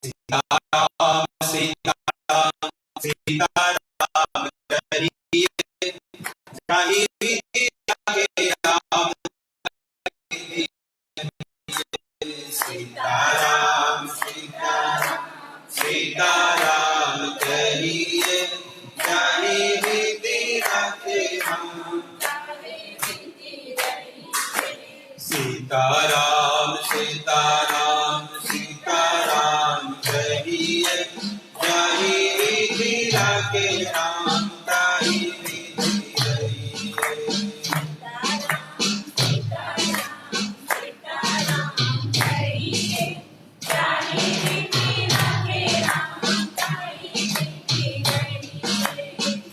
સીતારામ સીતારામ સીતારામ કહીએ જાહી રામ. સીતારામ સીતારામ સીતારામ કહીએ જાહી વિધિ રાખે રામ. રાખે રામ તારી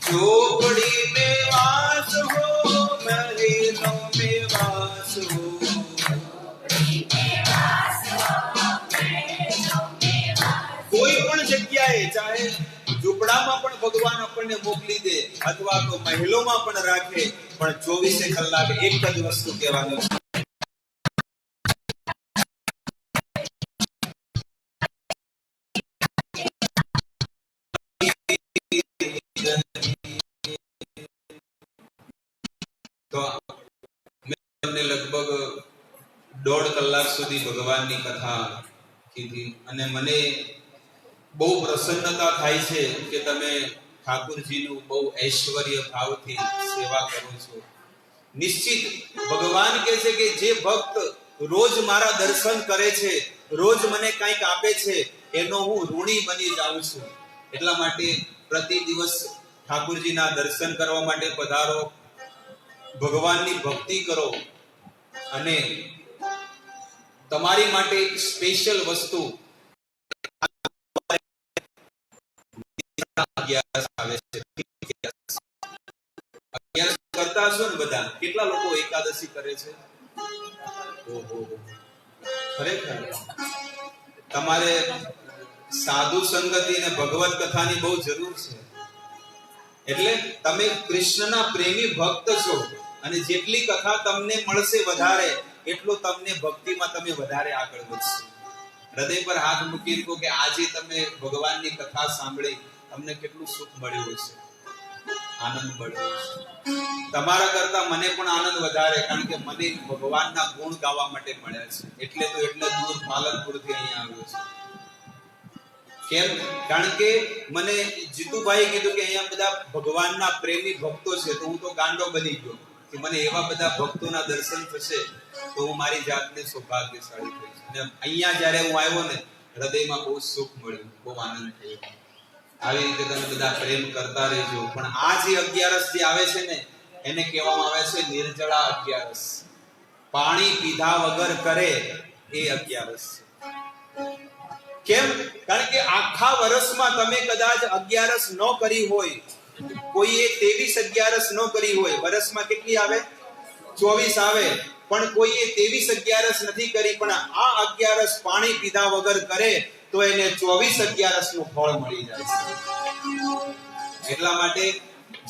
झोपड़ी में वास हो महलों में वास हो કોઈ પણ જગ્યાએ ચાહે ઝૂંપડામાં પણ ભગવાન આપણને મોકલી દે અથવા તો મહેલોમાં પણ રાખે પણ 24 કલાક એક જ વસ્તુ કહેવાનું છે. તો મેં તમને લગભગ 1.5 કલાક સુધી ભગવાનની કથા કીધી અને મને બહુ પ્રસન્નતા થાય છે કે તમે ઠાकुरજીનું બહુ ઐશ્વર્ય ભાવથી સેવા કરો છો. નિશ્ચિત ભગવાન કહે છે કે જે ભક્ત રોજ મારા દર્શન કરે છે, રોજ મને કંઈક આપે છે, એનો હું ઋણી બની જાઉં છું. એટલા માટે પ્રતિ દિવસ ઠાकुरજીના દર્શન કરવા માટે પધારો, ભગવાનની ભક્તિ કરો અને તમારી માટે એક સ્પેશિયલ વસ્તુ આવે છે. કરતા હશો ને બધા? કેટલા લોકો એકાદશી કરે છે? ઓહો, ખરેખર તમારે સાધુ સંગતિ અને ભગવત કથાની બહુ જરૂર છે. એટલે તમે કૃષ્ણના પ્રેમી ભક્ત છો અને જેટલી કથા તમને મળશે વધારે એટલો તમને ભક્તિમાં તમે વધારે આગળ વધશો. હૃદય પર હાથ મૂકી કહો કે આજે તમે ભગવાનની કથા સાંભળી, તમને કેટલું સુખ મળ્યું હશે, આનંદ મળ્યો હશે. તમારા કરતા મને પણ આનંદ વધારે, કારણ કે મને ભગવાનના ગુણ ગાવા માટે મળ્યા છે. એટલે દૂર પાલનપુરથી અહીંયા આવ્યો છું. કેમ? કારણ કે મને જીતુભાઈ કીધું કે અહીંયા બધા ભગવાનના પ્રેમી ભક્તો છે, તો હું તો ગાંડો બની ગયો કે મને એવા બધા ભક્તોના દર્શન થશે તો હું મારી જાતને સૌભાગ્યશાળી થઈશ. અને અહીંયા જ્યારે હું આવ્યો ને, હૃદયમાં બહુ સુખ મળ્યું, બહુ આનંદ થયો. આવી રીતે તમે બધા પ્રેમ કરતા રહેજો. પણ આ જે 11 જે આવે છે ને, એને કહેવામાં આવે છે નિર્જળા 11. પાણી પીધા વગર કરે એ 11 છે. કેમ? કારણ કે આખા વર્ષમાં તમે કદાચ 11 ન કરી હોય, કોઈએ 23 11 ન કરી હોય, વર્ષમાં કેટલી આવે? 24 આવે. પણ કોઈએ 23 11 નથી કરી, પણ આ 11 પાણી પીધા વગર કરે તો એને 24 11 નું ફળ મળી જાય છે. એટલા માટે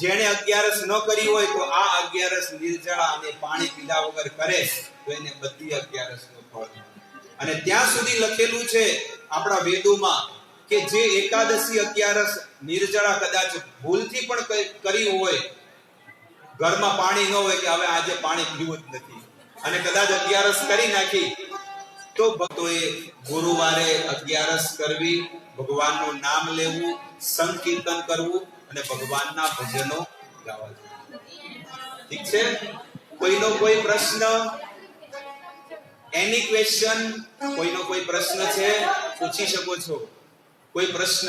જેણે 11 ન કરી હોય તો આ 11 નિર્જળા અને પાણી પીધા વગર કરે તો એને બધી 11 નું ફળ મળે. અને ત્યાં સુધી લખેલું છે આપણા વેદોમાં કે જે એકાદશી 11 નિર્જળા કદાચ ભૂલથી પણ કરી હોય, ઘરમાં પાણી ન હોય કે હવે આજે પાણી પીવું જ નથી, અને કદાચ 11 કરી નાખી, તો ભક્તોએ ગુરુવારે 11 કરવી, ભગવાનનું નામ લેવું, સંકીર્તન કરવું અને ભગવાનના ભજનો ગાવા. ઠીક છે? કોઈનો કોઈ પ્રશ્ન? Any question? કોઈનો કોઈ પ્રશ્ન છે? પૂછી શકો છો. કોઈ પ્રશ્ન?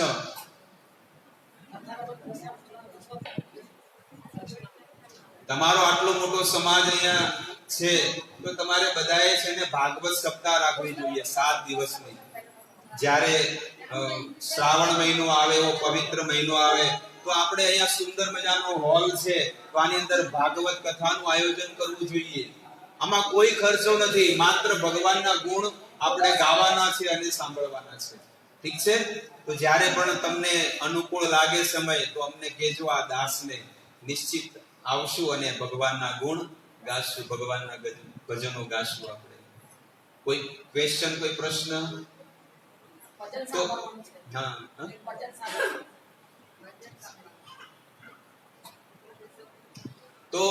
તમારો આટલો મોટો સમાજ અહીંયા છે તો તમારે બધાએ છે ને ભાગવત સપ્તાહ રાખવી જોઈએ 7 દિવસની. જ્યારે શ્રાવણ મહિનો આવે, એવો પવિત્ર મહિનો આવે, તો આપણે અહીંયા સુંદર મજાનો હોલ છે, તો આની અંદર ભાગવત કથાનું આયોજન કરવું જોઈએ. આમાં કોઈ ખર્ચો નથી, માત્ર ભગવાનના ગુણ આપણે ગાવાના છે અને સાંભળવાના છે. ઠીક છે? તો જ્યારે પણ તમને અનુકૂળ લાગે સમય તો અમને કહેજો, આ દાસને નિશ્ચિત આવશું અને ભગવાનના ગુણ ગાશું, ભગવાનના ભજનો ગાશું આપણે. કોઈ ક્વેશ્ચન, કોઈ પ્રશ્ન? તો હા, તો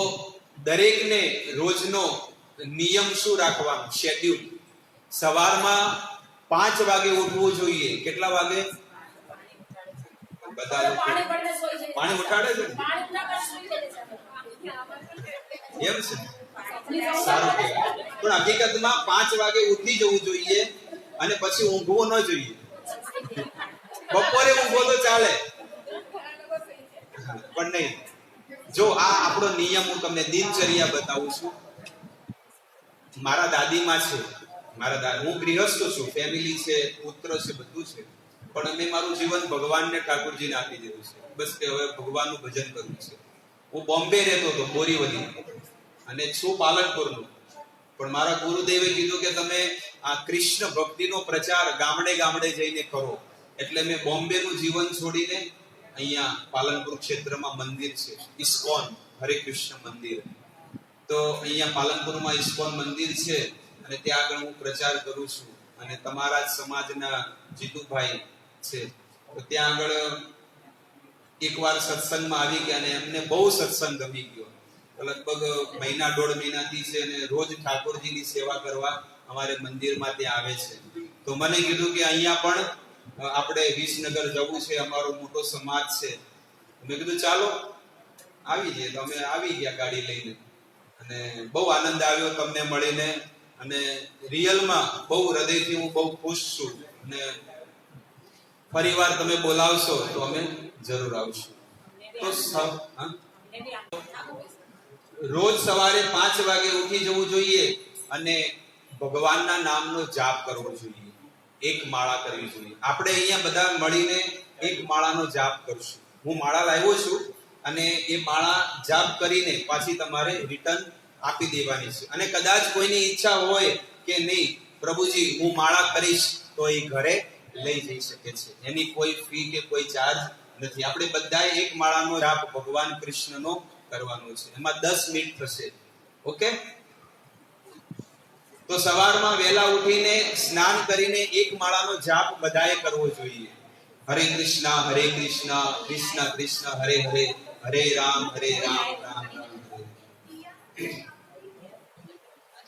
દરેકને રોજનો નિયમ શું રાખવાનો? શેડ્યુલ. સવારમાં 5 વાગે ઉઠવું જોઈએ. કેટલા વાગે? બધા લોકો પાણી ઉઠાડે છે? એમ છે? સારું કહેવાય. પણ હકીકતમાં 5 વાગે ઉઠી જવું જોઈએ અને પછી ઊંઘવું ન જોઈએ. બપોરે ઊંઘો તો ચાલે, પણ નહીં. જો આ આપણો નિયમ, હું તમને દિનચર્યા બતાવું છું. મારા દાદીમાં છે, હું ગૃહસ્થ છું, ફેમિલી છે, પુત્ર છે, બધું છે, પણ અમે મારું જીવન ભગવાનને, ઠાકોરજીને આપી દીધું છે. બસ કે હવે ભગવાનનું ભજન કરવું છે. હું બોમ્બે રહેતો હતો, બોરીવલી, અને છું પાલનપુરનો. પણ મારા ગુરુદેવે કીધું કે તમે આ કૃષ્ણ ભક્તિનો પ્રચાર ગામડે ગામડે જઈને કરો. એટલે મેં બોમ્બેનું જીવન છોડીને અહીંયા પાલનપુર ક્ષેત્રમાં મંદિર છે, ઇસ્કોન હરે કૃષ્ણ મંદિર. તો અહીંયા પાલનપુરમાં ઇસ્કોન મંદિર છે, અને ત્યાં આગળ હું પ્રચાર કરું છું. અને તમારા જ સમાજના જીતુભાઈ છે, તો ત્યાં આગળ એકવાર સત્સંગમાં આવી ગયા, અને એમને બહુ સત્સંગ ગમી ગયો. લગભગ મહિના 1.5 મહિનાથી છે, અને રોજ ઠાકોરજીની સેવા કરવા અમારે મંદિરમાં ત્યાં આવે છે. તો મને કીધું કે અહીંયા પણ આપણે વિસનગર જવું છે, અમારો મોટો સમાજ છે. મેં કીધું ચાલો આવી જઈએ. તો અમે આવી ગયા ગાડી લઈને, અને બહુ આનંદ આવ્યો તમને મળીને. અને રિયલમાં બહુ હૃદયથી હું બહુ ખુશ છું. અને ફરીવાર તમે બોલાવશો તો અમે જરૂર આવશું. તો રોજ સવારે 5 વાગે ઉઠી જવું જોઈએ, અને ભગવાનના નામનો જાપ કરવો જોઈએ. એક માળા કરવી જોઈએ. આપણે અહીંયા બધા મળીને એક માળાનો જાપ કરશું. હું માળા લાવ્યો છું, અને એ માળા જાપ કરીને પાછી તમારે રિટર્ન આપી દેવાની છે. અને કદાચ કોઈની ઈચ્છા હોય કે નહીં પ્રભુજી હું માળા કરીશ, તો એ ઘરે લઈ જઈ શકે છે. એની કોઈ ફી કે કોઈ ચાર્જ નથી. આપણે બધાએ એક માળાનો જાપ ભગવાન કૃષ્ણનો કરવાનો છે. એમાં 10 મિનિટ થશે. ઓકે? તો સવારમાં વહેલા ઉઠીને સ્નાન કરીને એક માળાનો જાપ બધાએ કરવો જોઈએ. હરે કૃષ્ણ કૃષ્ણ કૃષ્ણ હરે હરે, હરે રામ રામ રામ હરે.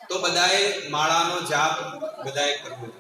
તો બધાએ માળાનો જાપ બધાએ કરવો જોઈએ.